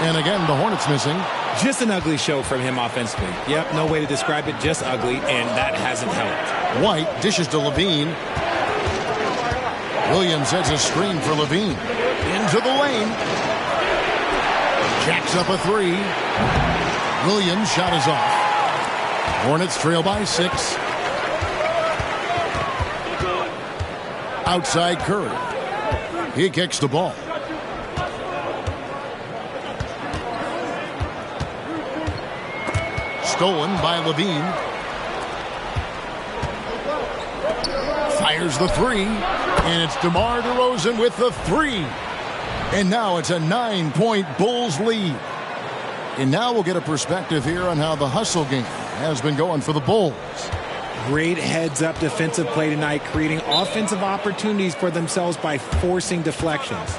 And again, the Hornets missing. Just an ugly show from him offensively. Yep, no way to describe it, just ugly, and that hasn't helped. White dishes to Levine. Williams sets a screen for Levine. Into the lane. Jacks up a three. Williams' shot is off. Hornets trail by 6. Outside Curry. He kicks the ball. Stolen by Levine. Fires the three. And it's DeMar DeRozan with the three. And now it's a 9-point Bulls lead. And now we'll get a perspective here on how the hustle game has been going for the Bulls. Great heads-up defensive play tonight, creating offensive opportunities for themselves by forcing deflections.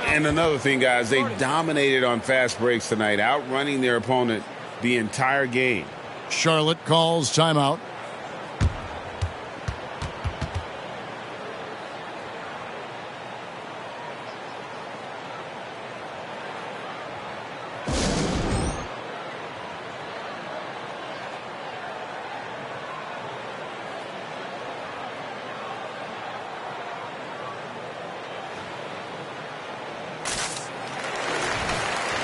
And another thing, guys, they dominated on fast breaks tonight, outrunning their opponent the entire game. Charlotte calls timeout.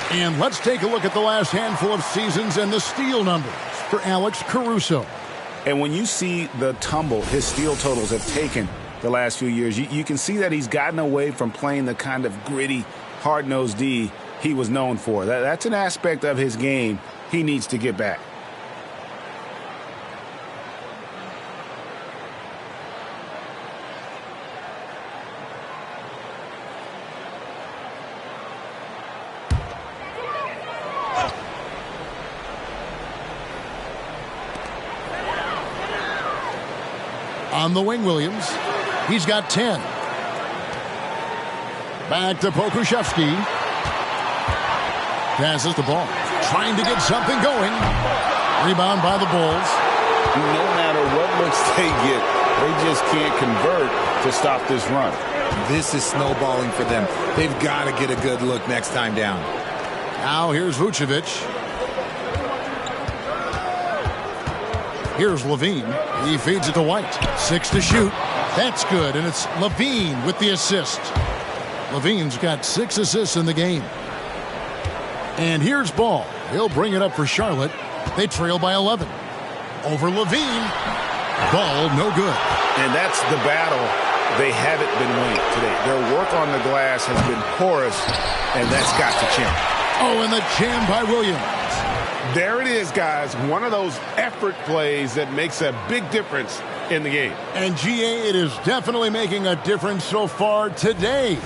And let's take a look at the last handful of seasons and the steal numbers for Alex Caruso. And when you see the tumble his steal totals have taken the last few years, you can see that he's gotten away from playing the kind of gritty, hard-nosed D he was known for. That's an aspect of his game he needs to get back. On the wing, Williams. He's got 10. Back to Pokusevski. Passes the ball. Trying to get something going. Rebound by the Bulls. No matter what looks they get, they just can't convert to stop this run. This is snowballing for them. They've got to get a good look next time down. Now here's Vucevic. Here's Levine. He feeds it to White. 6 to shoot. That's good, and it's Levine with the assist. Levine's got 6 assists in the game. And here's Ball. He'll bring it up for Charlotte. They trail by 11. Over Levine. Ball, no good. And that's the battle they haven't been winning today. Their work on the glass has been porous, and that's got to change. Oh, and the jam by Williams. There it is, guys. One of those effort plays that makes a big difference in the game. And, GA, it is definitely making a difference so far today.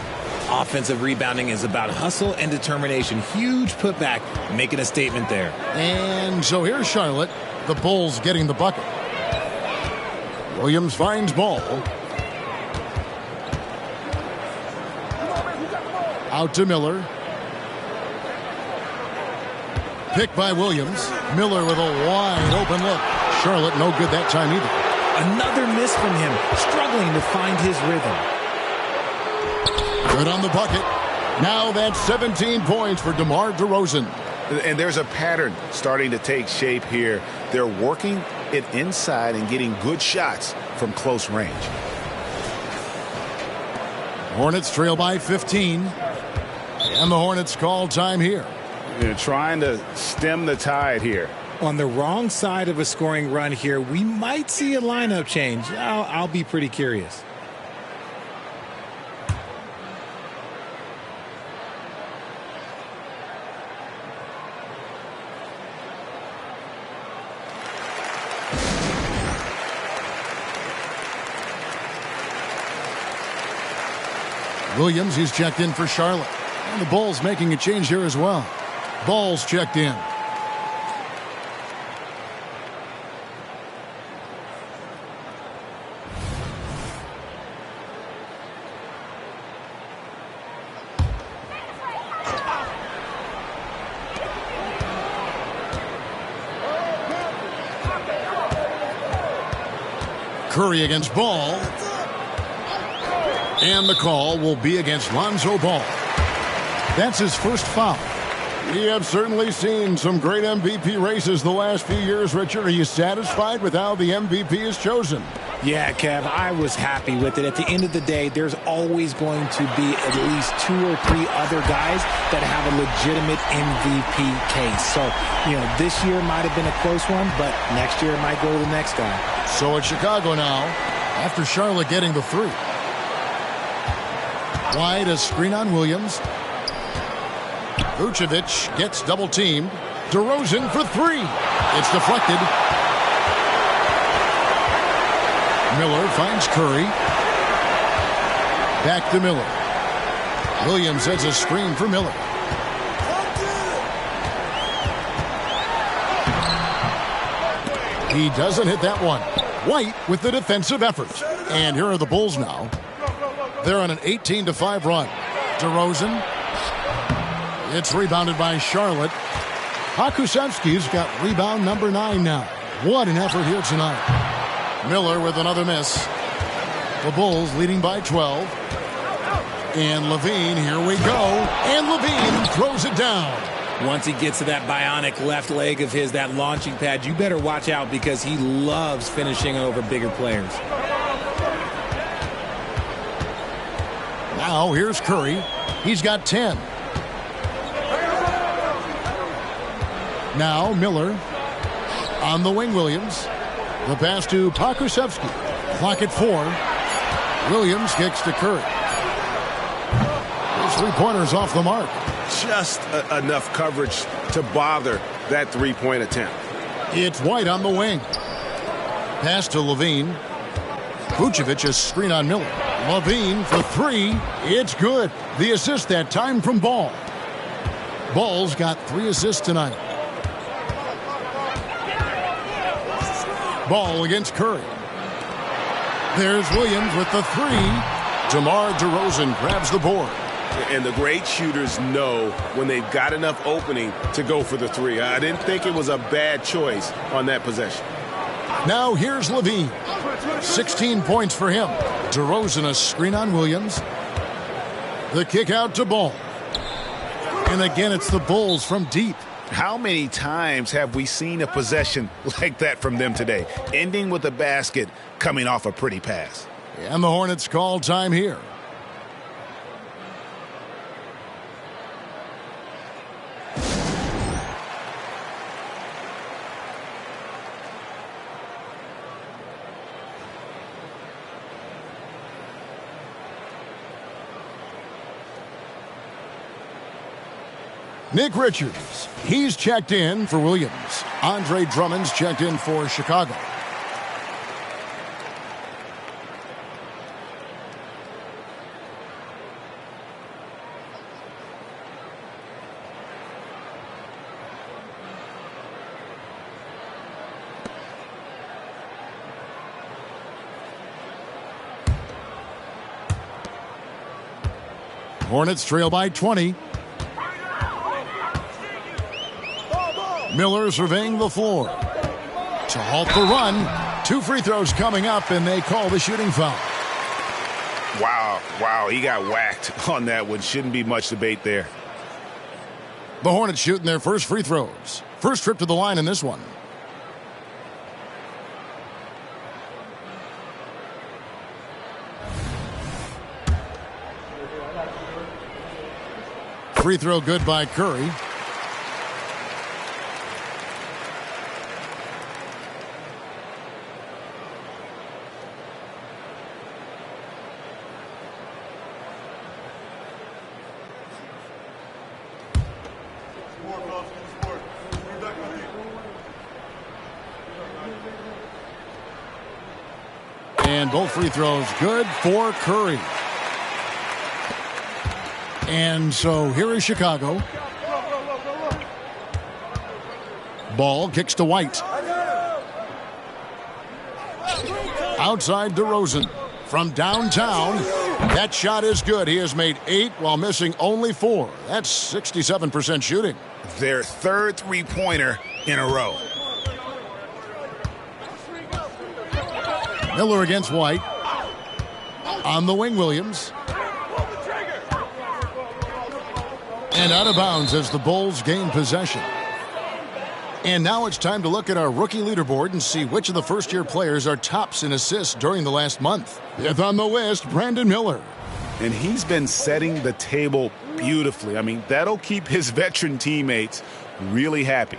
Offensive rebounding is about hustle and determination. Huge putback, making a statement there. And so here's Charlotte. The Bulls getting the bucket. Williams finds Ball. Out to Miller. Picked by Williams. Miller with a wide open look. Charlotte no good that time either. Another miss from him, struggling to find his rhythm. Good on the bucket. Now that's 17 points for DeMar DeRozan. And there's a pattern starting to take shape here. They're working it inside and getting good shots from close range. Hornets trail by 15. And the Hornets call time here. They're trying to stem the tide here. On the wrong side of a scoring run here, we might see a lineup change. I'll be pretty curious. Williams, he's checked in for Charlotte. And the Bulls making a change here as well. Ball's checked in. Curry against Ball. And the call will be against Lonzo Ball. That's his first foul. We have certainly seen some great MVP races the last few years, Richard. Are you satisfied with how the MVP is chosen? Yeah, Kev, I was happy with it. At the end of the day, there's always going to be at least 2 or 3 other guys that have a legitimate MVP case. So, this year might have been a close one, but next year it might go to the next guy. So it's Chicago now, after Charlotte getting the 3. Wide, a screen on Williams. Vucevic gets double-teamed. DeRozan for 3. It's deflected. Miller finds Curry. Back to Miller. Williams sets a screen for Miller. He doesn't hit that one. White with the defensive effort. And here are the Bulls now. They're on an 18-5 run. DeRozan. It's rebounded by Charlotte. Pokusevski's got rebound number 9 now. What an effort here tonight. Miller with another miss. The Bulls leading by 12. And Levine, here we go. And Levine throws it down. Once he gets to that bionic left leg of his, that launching pad, you better watch out because he loves finishing over bigger players. Now here's Curry. He's got 10. Now Miller on the wing. Williams. The pass to Pokusevski. Clock at 4. Williams kicks to Curry. His 3-pointers off the mark. Just enough coverage to bother that 3-point attempt. It's White on the wing. Pass to Levine. Vucevic a screen on Miller. Levine for 3. It's good. The assist that time from Ball. Ball's got 3 assists tonight. Ball against Curry. There's Williams with the 3. DeMar DeRozan grabs the board. And the great shooters know when they've got enough opening to go for the 3. I didn't think it was a bad choice on that possession. Now here's Levine. 16 points for him. DeRozan a screen on Williams. The kick out to Ball. And again, it's the Bulls from deep. How many times have we seen a possession like that from them today? Ending with a basket, coming off a pretty pass. And the Hornets call time here. Nick Richards, he's checked in for Williams. Andre Drummond's checked in for Chicago. Hornets trail by 20. Miller surveying the floor. To halt the run. 2 free throws coming up, and they call the shooting foul. Wow, he got whacked on that one. Shouldn't be much debate there. The Hornets shooting their first free throws. First trip to the line in this one. Free throw good by Curry. And both free throws good for Curry. And so here is Chicago. Ball kicks to White. Outside DeRozan. From downtown. That shot is good. He has made 8 while missing only 4. That's 67% shooting. Their third three-pointer in a row. Miller against White. On the wing, Williams. And out of bounds as the Bulls gain possession. And now it's time to look at our rookie leaderboard and see which of the first-year players are tops in assists during the last month. Fifth on the list, Brandon Miller. And he's been setting the table beautifully. I mean, that'll keep his veteran teammates really happy.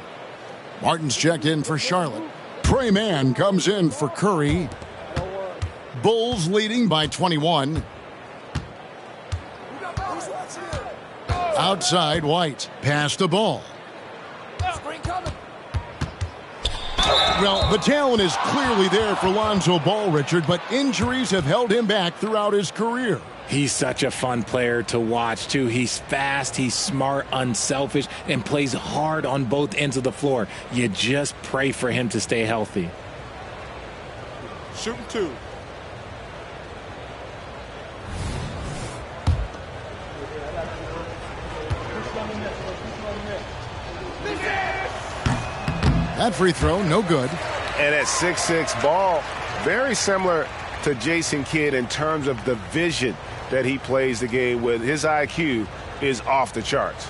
Martin's checked in for Charlotte. Trey Mann comes in for Curry. Bulls leading by 21. Outside, White. Pass the ball. Well, the talent is clearly there for Lonzo Ball, Richard, but injuries have held him back throughout his career. He's such a fun player to watch, too. He's fast, he's smart, unselfish, and plays hard on both ends of the floor. You just pray for him to stay healthy. Shooting 2. That free throw, no good. And at 6'6", Ball, very similar to Jason Kidd in terms of the vision that he plays the game with. His IQ is off the charts.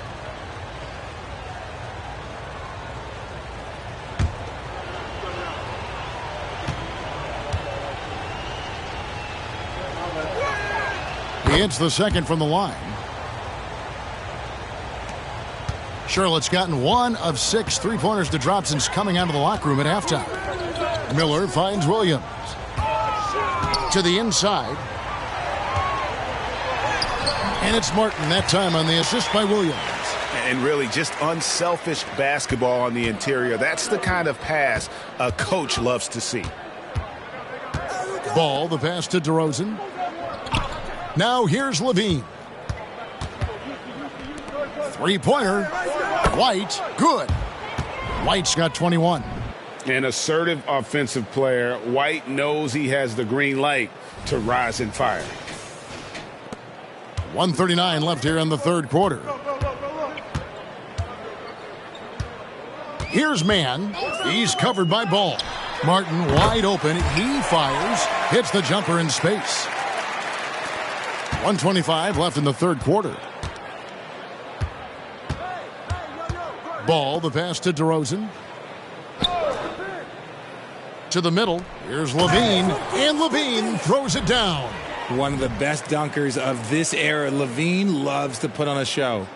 He hits the second from the line. Charlotte's gotten 1 of 6 three-pointers to drop since coming out of the locker room at halftime. Miller finds Williams. To the inside. And it's Martin that time on the assist by Williams. And really just unselfish basketball on the interior. That's the kind of pass a coach loves to see. Ball, the pass to DeRozan. Now here's Levine. Three-pointer. White, good. White's got 21. An assertive offensive player. White knows he has the green light to rise and fire. 1:39 left here in the third quarter. Here's Mann. He's covered by Ball. Martin wide open. He fires. Hits the jumper in space. 1:25 left in the third quarter. Ball, the pass to DeRozan. To the middle. Here's Levine. And Levine throws it down. One of the best dunkers of this era. Levine loves to put on a show.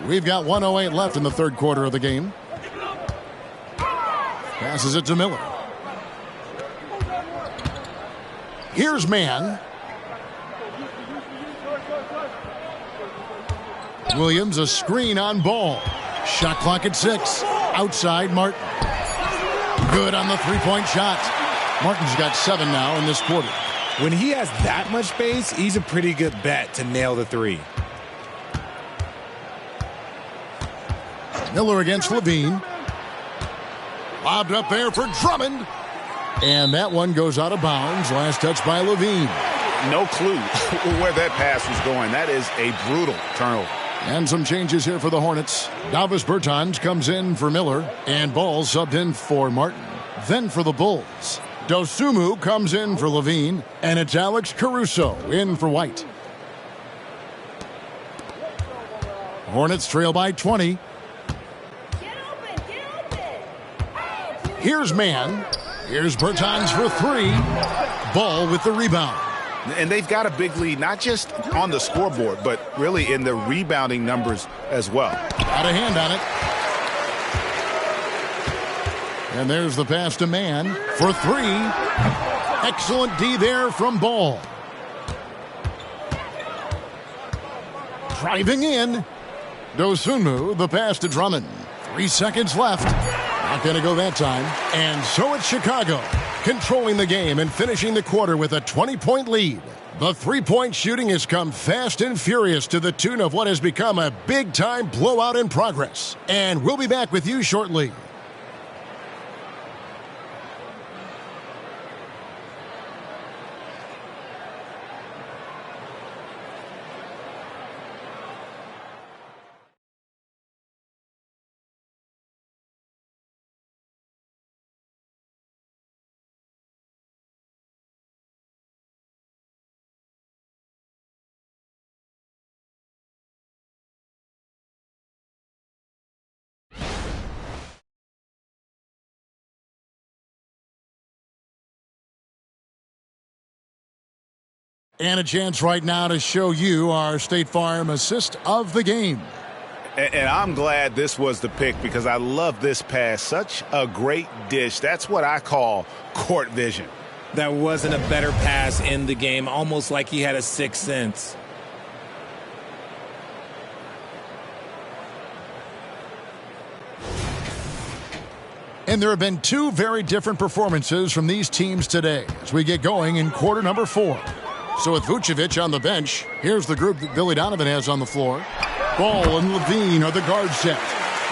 We've got 1:08 left in the third quarter of the game. Passes it to Miller. Here's Mann. Williams, a screen on Ball. Shot clock at 6. Outside, Martin. Good on the three-point shot. Martin's got 7 now in this quarter. When he has that much space, he's a pretty good bet to nail the three. Miller against Levine. Lobbed up there for Drummond. And that one goes out of bounds. Last touch by Levine. No clue where that pass was going. That is a brutal turnover. And some changes here for the Hornets. Davis Bertans comes in for Miller, and Ball subbed in for Martin. Then for the Bulls, Dosumu comes in for Levine, and it's Alex Caruso in for White. Hornets trail by 20. Here's Mann. Here's Bertans for 3. Ball with the rebound. And they've got a big lead, not just on the scoreboard, but really in the rebounding numbers as well. Got a hand on it. And there's the pass to Mann for 3. Excellent D there from Ball. Driving in. Dosunmu, the pass to Drummond. 3 seconds left. Not going to go that time. And so it's Chicago, controlling the game and finishing the quarter with a 20-point lead. The three-point shooting has come fast and furious to the tune of what has become a big-time blowout in progress. And we'll be back with you shortly. And a chance right now to show you our State Farm assist of the game. And I'm glad this was the pick because I love this pass. Such a great dish. That's what I call court vision. That wasn't a better pass in the game, almost like he had a sixth sense. And there have been 2 very different performances from these teams today as we get going in quarter number 4. So with Vucevic on the bench, here's the group that Billy Donovan has on the floor. Ball and Levine are the guard set.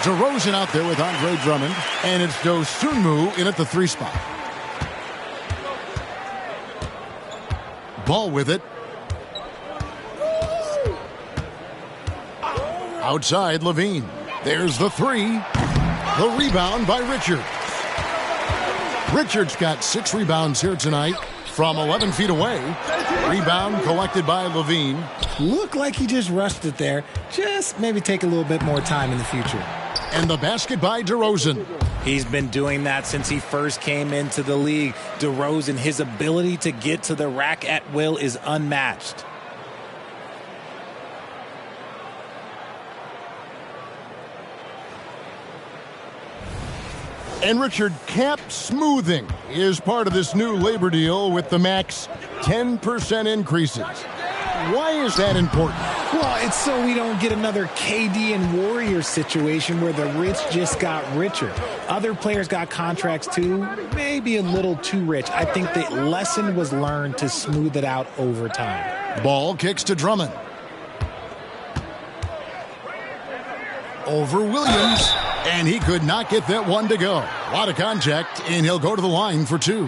DeRozan out there with Andre Drummond, and it's Dosunmu in at the 3 spot. Ball with it. Outside Levine. There's the 3. The rebound by Richards. Richards got 6 rebounds here tonight from 11 feet away. Rebound collected by Levine. Looked like he just rushed it there. Just maybe take a little bit more time in the future. And the basket by DeRozan. He's been doing that since he first came into the league. DeRozan, his ability to get to the rack at will is unmatched. And Richard, cap smoothing is part of this new labor deal with the max 10% increases. Why is that important? Well, it's so we don't get another KD and Warrior situation where the rich just got richer. Other players got contracts too, maybe a little too rich. I think the lesson was learned to smooth it out over time. Ball kicks to Drummond. Over Williams. And he could not get that one to go. A lot of contact, and he'll go to the line for 2.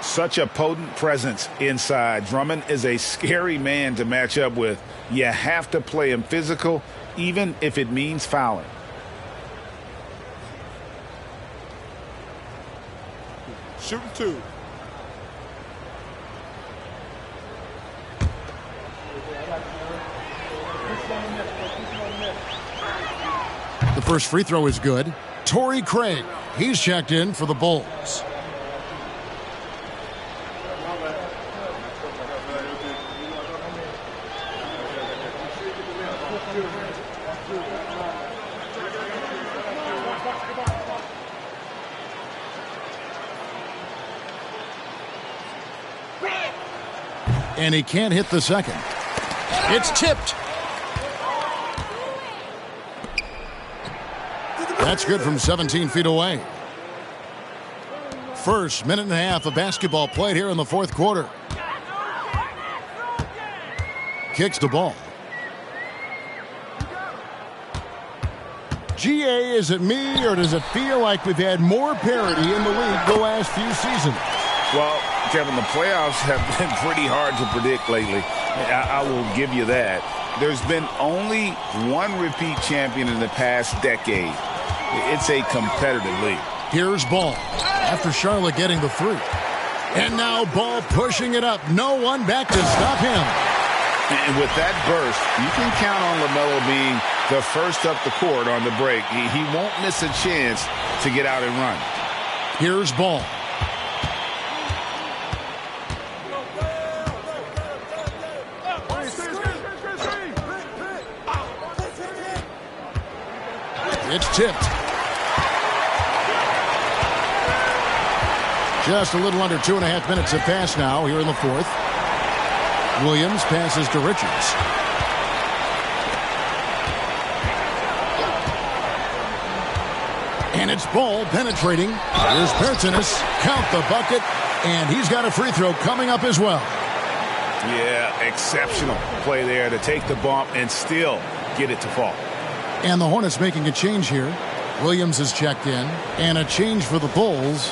Such a potent presence inside. Drummond is a scary man to match up with. You have to play him physical, even if it means fouling. Shooting 2. The first free throw is good. Torrey Craig, he's checked in for the Bulls. And he can't hit the second. It's tipped. That's good from 17 feet away. First minute and a half of basketball played here in the fourth quarter. Kicks the ball. GA, is it me or does it feel like we've had more parity in the league the last few seasons? Well, Kevin, the playoffs have been pretty hard to predict lately. I will give you that. There's been only one repeat champion in the past decade. It's a competitive league. Here's Ball after Charlotte getting the 3. And now Ball pushing it up. No one back to stop him. And with that burst, you can count on LaMelo being the first up the court on the break. He won't miss a chance to get out and run. Here's Ball. It's tipped. Just a little under 2.5 minutes have passed now here in the 4th. Williams passes to Richards. And it's Ball penetrating. Here's Bertans. Count the bucket. And he's got a free throw coming up as well. Yeah, exceptional play there to take the bump and still get it to fall. And the Hornets making a change here. Williams has checked in. And a change for the Bulls.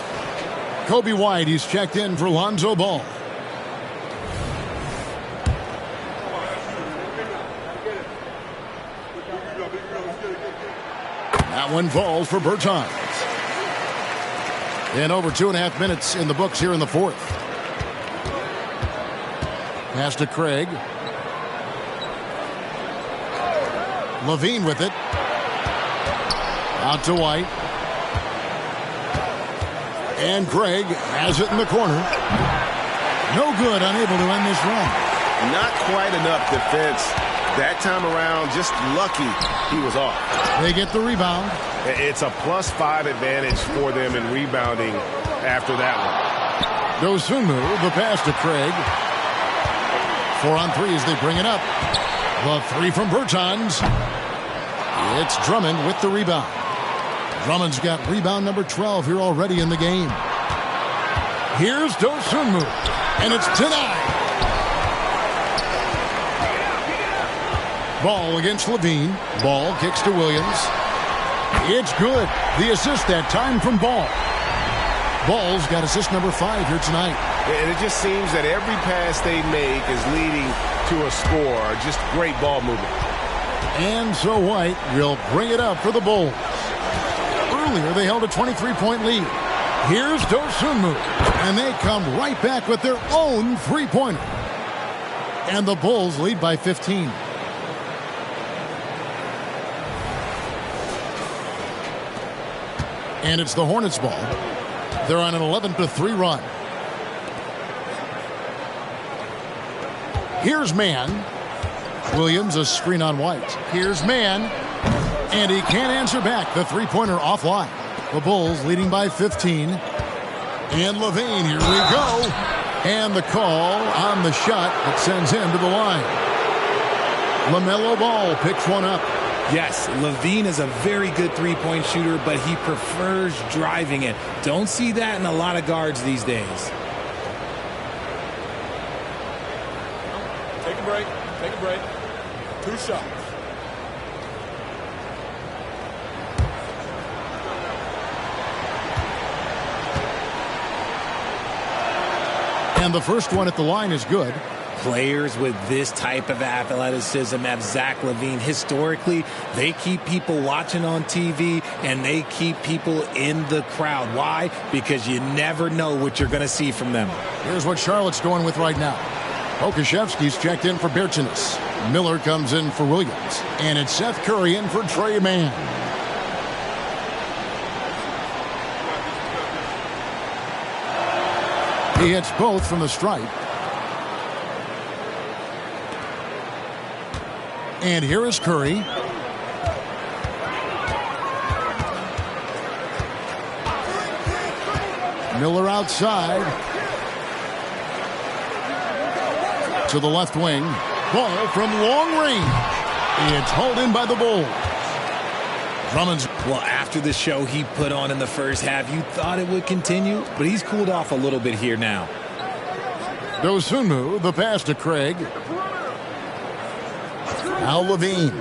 Kobe White, he's checked in for Lonzo Ball. That one falls for Bertans. And over 2.5 minutes in the books here in the 4th. Pass to Craig. Levine with it. Out to White. And Craig has it in the corner. No good, unable to end this run. Not quite enough defense that time around. Just lucky he was off. They get the rebound. It's a +5 advantage for them in rebounding after that one. Dosunmu, the pass to Craig. 4 on 3 as they bring it up. The 3 from Bertans. It's Drummond with the rebound. Drummond's got rebound number 12 here already in the game. Here's Dosunmu, and it's denied. Ball against Levine. Ball kicks to Williams. It's good. The assist that time from Ball. Ball's got assist number 5 here tonight. And it just seems that every pass they make is leading to a score. Just great ball movement. And so White will bring it up for the Bulls. Earlier, they held a 23-point lead. Here's Dosunmu, and they come right back with their own three-pointer. And the Bulls lead by 15. And it's the Hornets' ball. They're on an 11-3 run. Here's man. Williams, a screen on White. Here's man. And he can't answer back. The three-pointer offline. The Bulls leading by 15. And Levine, here we go. And the call on the shot that sends him to the line. LaMelo Ball picks one up. Yes, Levine is a very good three-point shooter, but he prefers driving it. Don't see that in a lot of guards these days. Take a break. Take a break. 2 shots. And the first one at the line is good. Players with this type of athleticism have Zach LaVine. Historically, they keep people watching on TV and they keep people in the crowd. Why? Because you never know what you're going to see from them. Here's what Charlotte's going with right now. Okashevsky's checked in for Bertans. Miller comes in for Williams. And it's Seth Curry in for Trey Mann. He hits both from the stripe. And here is Curry. Miller outside. To the left wing. Ball from long range. It's hauled in by the Bulls. Drummond's. Well, after the show he put on in the first half, you thought it would continue, but he's cooled off a little bit here now. Dosunmu, the pass to Craig. Now Levine.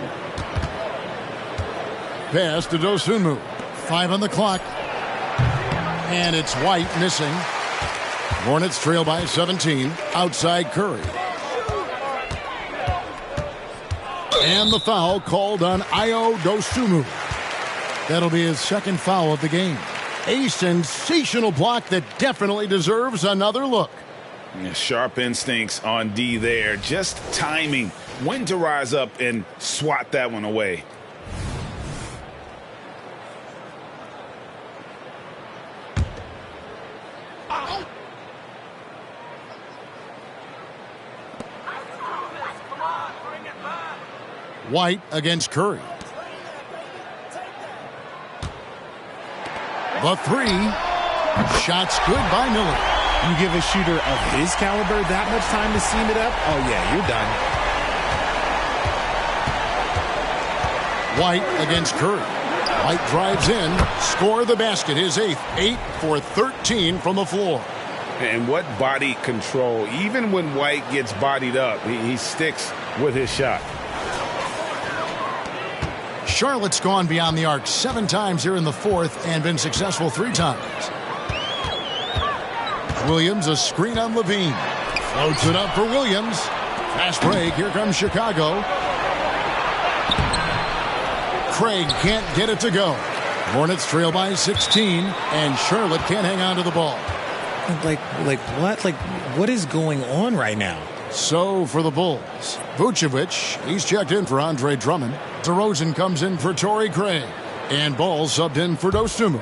Pass to Dosunmu. 5 on the clock. And it's White missing. Hornets trail by 17. Outside Curry. And the foul called on Ayo Dosunmu. That'll be his second foul of the game. A sensational block that definitely deserves another look. Yeah, sharp instincts on D there. Just timing when to rise up and swat that one away. White against Curry. The three. Shots good by Miller. You give a shooter of his caliber that much time to seam it up? Oh, yeah, you're done. White against Curry. White drives in. Score the basket. His eighth. 8 for 13 from the floor. And what body control. Even when White gets bodied up, he sticks with his shot. Charlotte's gone beyond the arc 7 times here in the fourth and been successful 3 times. Williams, a screen on Levine. Floats it up for Williams. Fast break. Here comes Chicago. Craig can't get it to go. Hornets trail by 16, and Charlotte can't hang on to the ball. Like what? Like, what is going on right now? So for the Bulls, Vucevic, he's checked in for Andre Drummond. DeRozan comes in for Torrey Craig. And Ball subbed in for Dosunmu.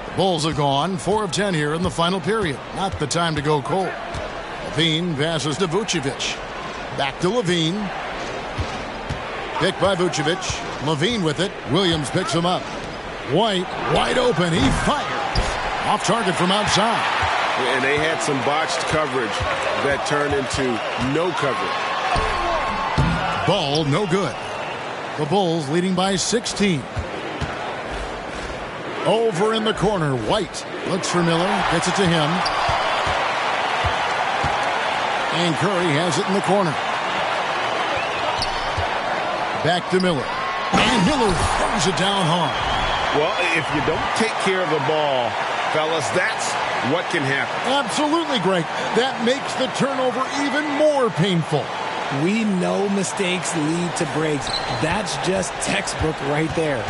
The Bulls have gone 4 of 10 here in the final period. Not the time to go cold. Levine passes to Vucevic. Back to Levine. Picked by Vucevic. Levine with it. Williams picks him up. White, wide open. He fires. Off target from outside. And they had some botched coverage that turned into no coverage. Ball, no good. The Bulls leading by 16. Over in the corner, White looks for Miller, gets it to him. And Curry has it in the corner. Back to Miller. And Miller throws it down hard. Well, if you don't take care of the ball, fellas, that's what can happen. Absolutely, Greg. That makes the turnover even more painful. We know mistakes lead to breaks. That's just textbook right there.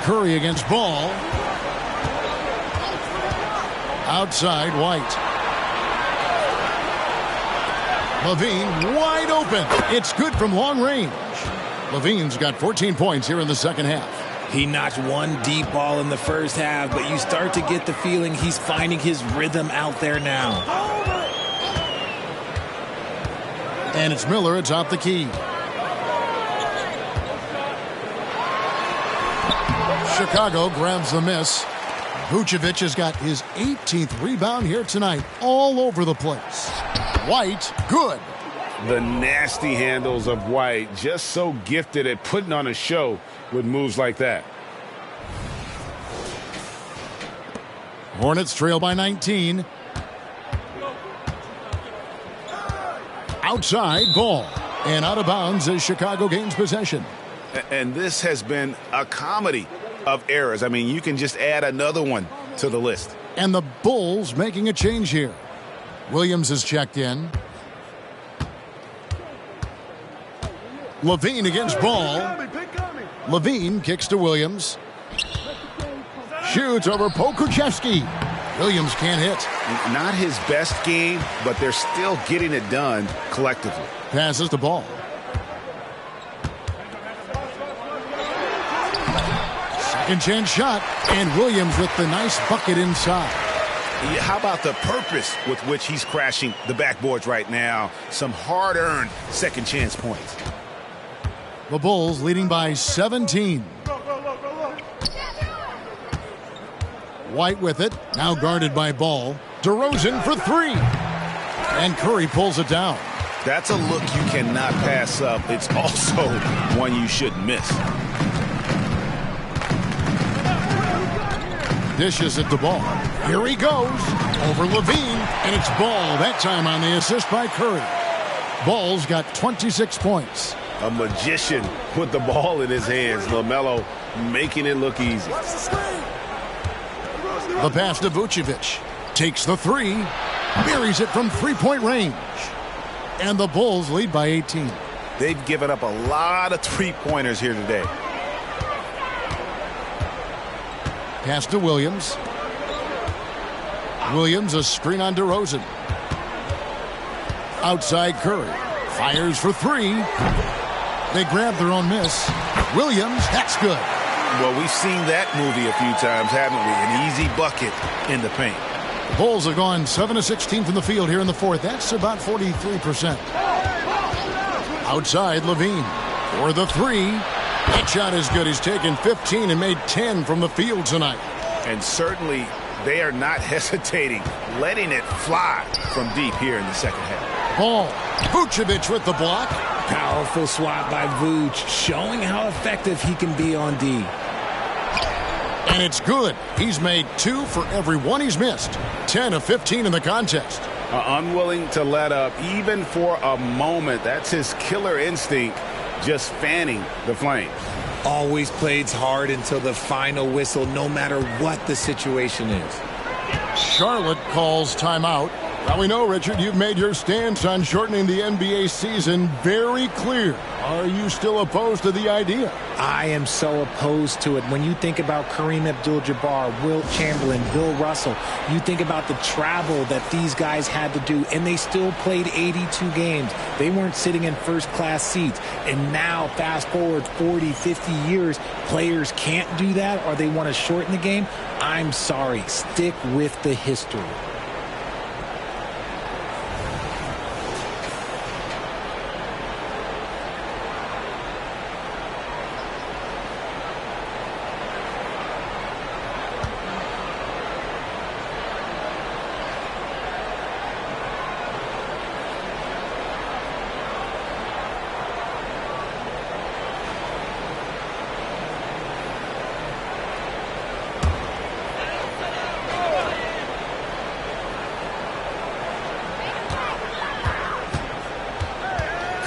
Curry against Ball. Outside, White. Levine wide open. It's good from long range. Levine's got 14 points here in the second half. He notched one deep ball in the first half, but you start to get the feeling he's finding his rhythm out there now. And it's Miller atop the key. Chicago grabs the miss. Vucevic has got his 18th rebound here tonight, all over the place. White, good. The nasty handles of White, just so gifted at putting on a show with moves like that. Hornets trail by 19. Outside, Ball. And out of bounds as Chicago gains possession. And this has been a comedy of errors. I mean, you can just add another one to the list. And the Bulls making a change here. Williams is checked in. Levine against Ball. Levine kicks to Williams. Shoots over Pokuševski. Williams can't hit. Not his best game, but they're still getting it done collectively. Passes the ball. Second chance shot, and Williams with the nice bucket inside. How about the purpose with which he's crashing the backboards right now? Some hard-earned second chance points. The Bulls leading by 17. White with it, now guarded by Ball. DeRozan for 3. And Curry pulls it down. That's a look you cannot pass up. It's also one you shouldn't miss. Dishes it to Ball. Here he goes. Over Levine, and it's Ball. That time on the assist by Curry. Ball's got 26 points. A magician put the ball in his hands. LaMelo making it look easy. The pass to Vucevic. Takes the three. Buries it from three-point range. And the Bulls lead by 18. They've given up a lot of three-pointers here today. Pass to Williams. Williams, a screen on DeRozan. Outside Curry. Fires for three. They grab their own miss. Williams, that's good. Well, we've seen that movie a few times, haven't we? An easy bucket in the paint. The Bulls have gone 7 of 16 from the field here in the fourth. That's about 43%. Outside, Levine for the three. That shot is good. He's taken 15 and made 10 from the field tonight. And certainly they are not hesitating, letting it fly from deep here in the second half. Ball. Vucevic with the block. Powerful swat by Vuce, showing how effective he can be on D. And it's good. He's made 2 for every one he's missed. 10 of 15 in the contest. Unwilling to let up even for a moment. That's his killer instinct, just fanning the flames. Always plays hard until the final whistle, no matter what the situation is. Charlotte calls timeout. Now we know, Richard, you've made your stance on shortening the NBA season very clear. Are you still opposed to the idea? I am so opposed to it. When you think about Kareem Abdul-Jabbar, Wilt Chamberlain, Bill Russell, you think about the travel that these guys had to do, and they still played 82 games. They weren't sitting in first-class seats. And now, fast forward 40, 50 years, players can't do that, or they want to shorten the game. I'm sorry. Stick with the history.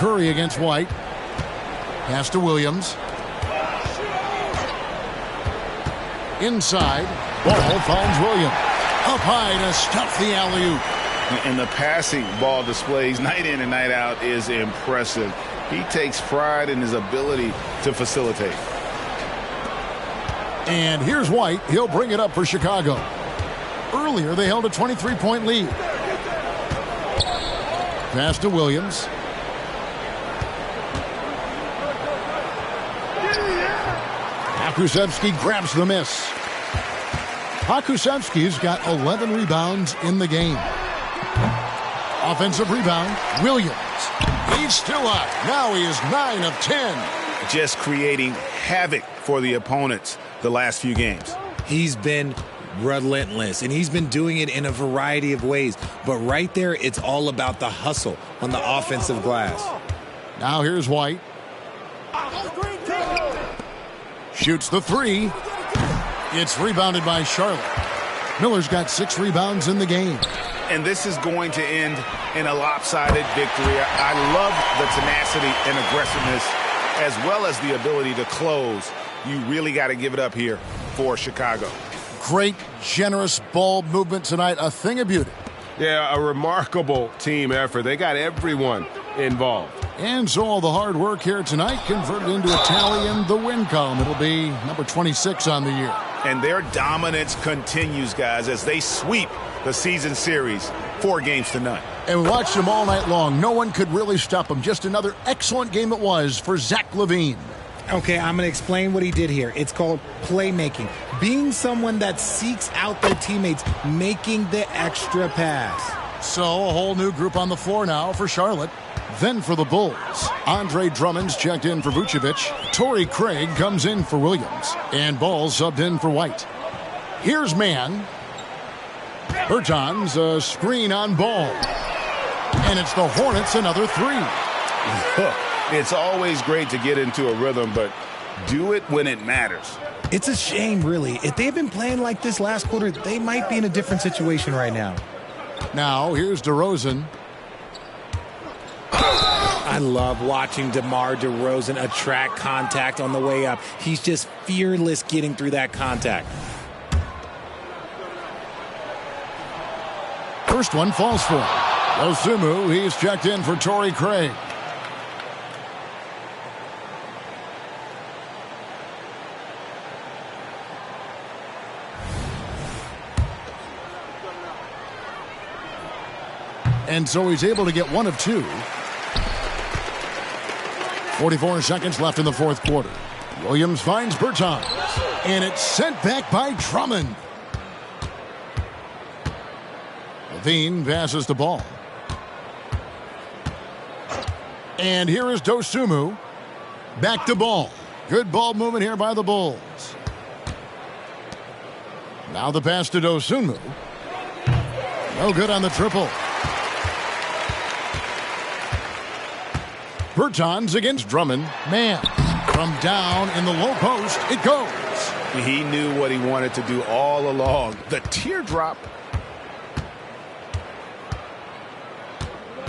Curry against White. Pass to Williams. Inside. Ball finds Williams. Up high to stuff the alley-oop. And the passing ball displays night in and night out is impressive. He takes pride in his ability to facilitate. And here's White. He'll bring it up for Chicago. Earlier, they held a 23-point lead. Pass to Williams. Pokusevski grabs the miss. Pokusevski's got 11 rebounds in the game. Offensive rebound, Williams. He's still up. Now he is 9 of 10. Just creating havoc for the opponents the last few games. He's been relentless, and he's been doing it in a variety of ways. But right there, it's all about the hustle on the offensive glass. Now here's White. Shoots the three. It's rebounded by Charlotte. Miller's got 6 rebounds in the game. And this is going to end in a lopsided victory. I love the tenacity and aggressiveness as well as the ability to close. You really got to give it up here for Chicago. Great, generous ball movement tonight. A thing of beauty. Yeah, a remarkable team effort. They got everyone involved. And so all the hard work here tonight converted into a tally in the win column. It'll be number 26 on the year. And their dominance continues, guys, as they sweep the season series 4-0. And we watched them all night long. No one could really stop them. Just another excellent game it was for Zach LaVine. Okay, I'm going to explain what he did here. It's called playmaking. Being someone that seeks out their teammates, making the extra pass. So a whole new group on the floor now for Charlotte. Then for the Bulls, Andre Drummond's checked in for Vucevic. Torrey Craig comes in for Williams. And Ball subbed in for White. Here's Mann. Bertans, a screen on Ball. And it's the Hornets, another 3. It's always great to get into a rhythm, but do it when it matters. It's a shame, really. If they had been playing like this last quarter, they might be in a different situation right now. Now, here's DeRozan. I love watching DeMar DeRozan attract contact on the way up. He's just fearless getting through that contact. First one falls for him. Osumu, he's checked in for Torrey Craig. And so he's able to get one of two. 44 seconds left in the fourth quarter. Williams finds Bertans. And it's sent back by Drummond. Levine passes the ball. And here is Dosunmu. Back to ball. Good ball movement here by the Bulls. Now the pass to Dosunmu. No good on the triple. Bertans against Drummond. Man, from down in the low post, it goes. He knew what he wanted to do all along. The teardrop.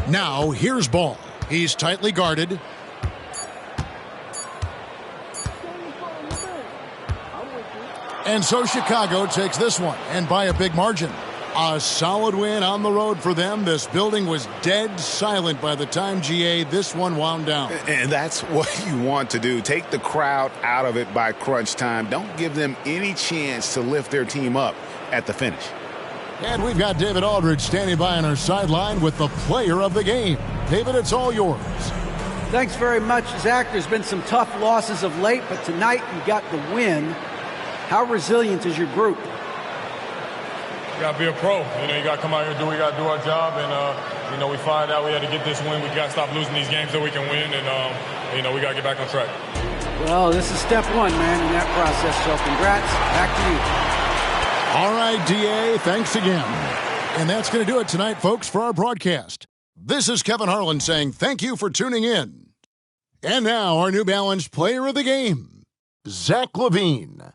Now, here's Ball. He's tightly guarded. And so Chicago takes this one, and by a big margin. A solid win on the road for them. This building was dead silent by the time, GA, this one wound down. And that's what you want to do. Take the crowd out of it by crunch time. Don't give them any chance to lift their team up at the finish. And we've got David Aldridge standing by on our sideline with the player of the game. David, it's all yours. Thanks very much, Zach. There's been some tough losses of late, but tonight you got the win. How resilient is your group? You got to be a pro. You got to come out here and do what we got to do our job. And, we find out we had to get this win. We got to stop losing these games so we can win. And, we got to get back on track. Well, this is step one, man, in that process. So congrats. Back to you. All right, DA, thanks again. And that's going to do it tonight, folks, for our broadcast. This is Kevin Harlan saying thank you for tuning in. And now, our New Balance player of the game, Zach LaVine.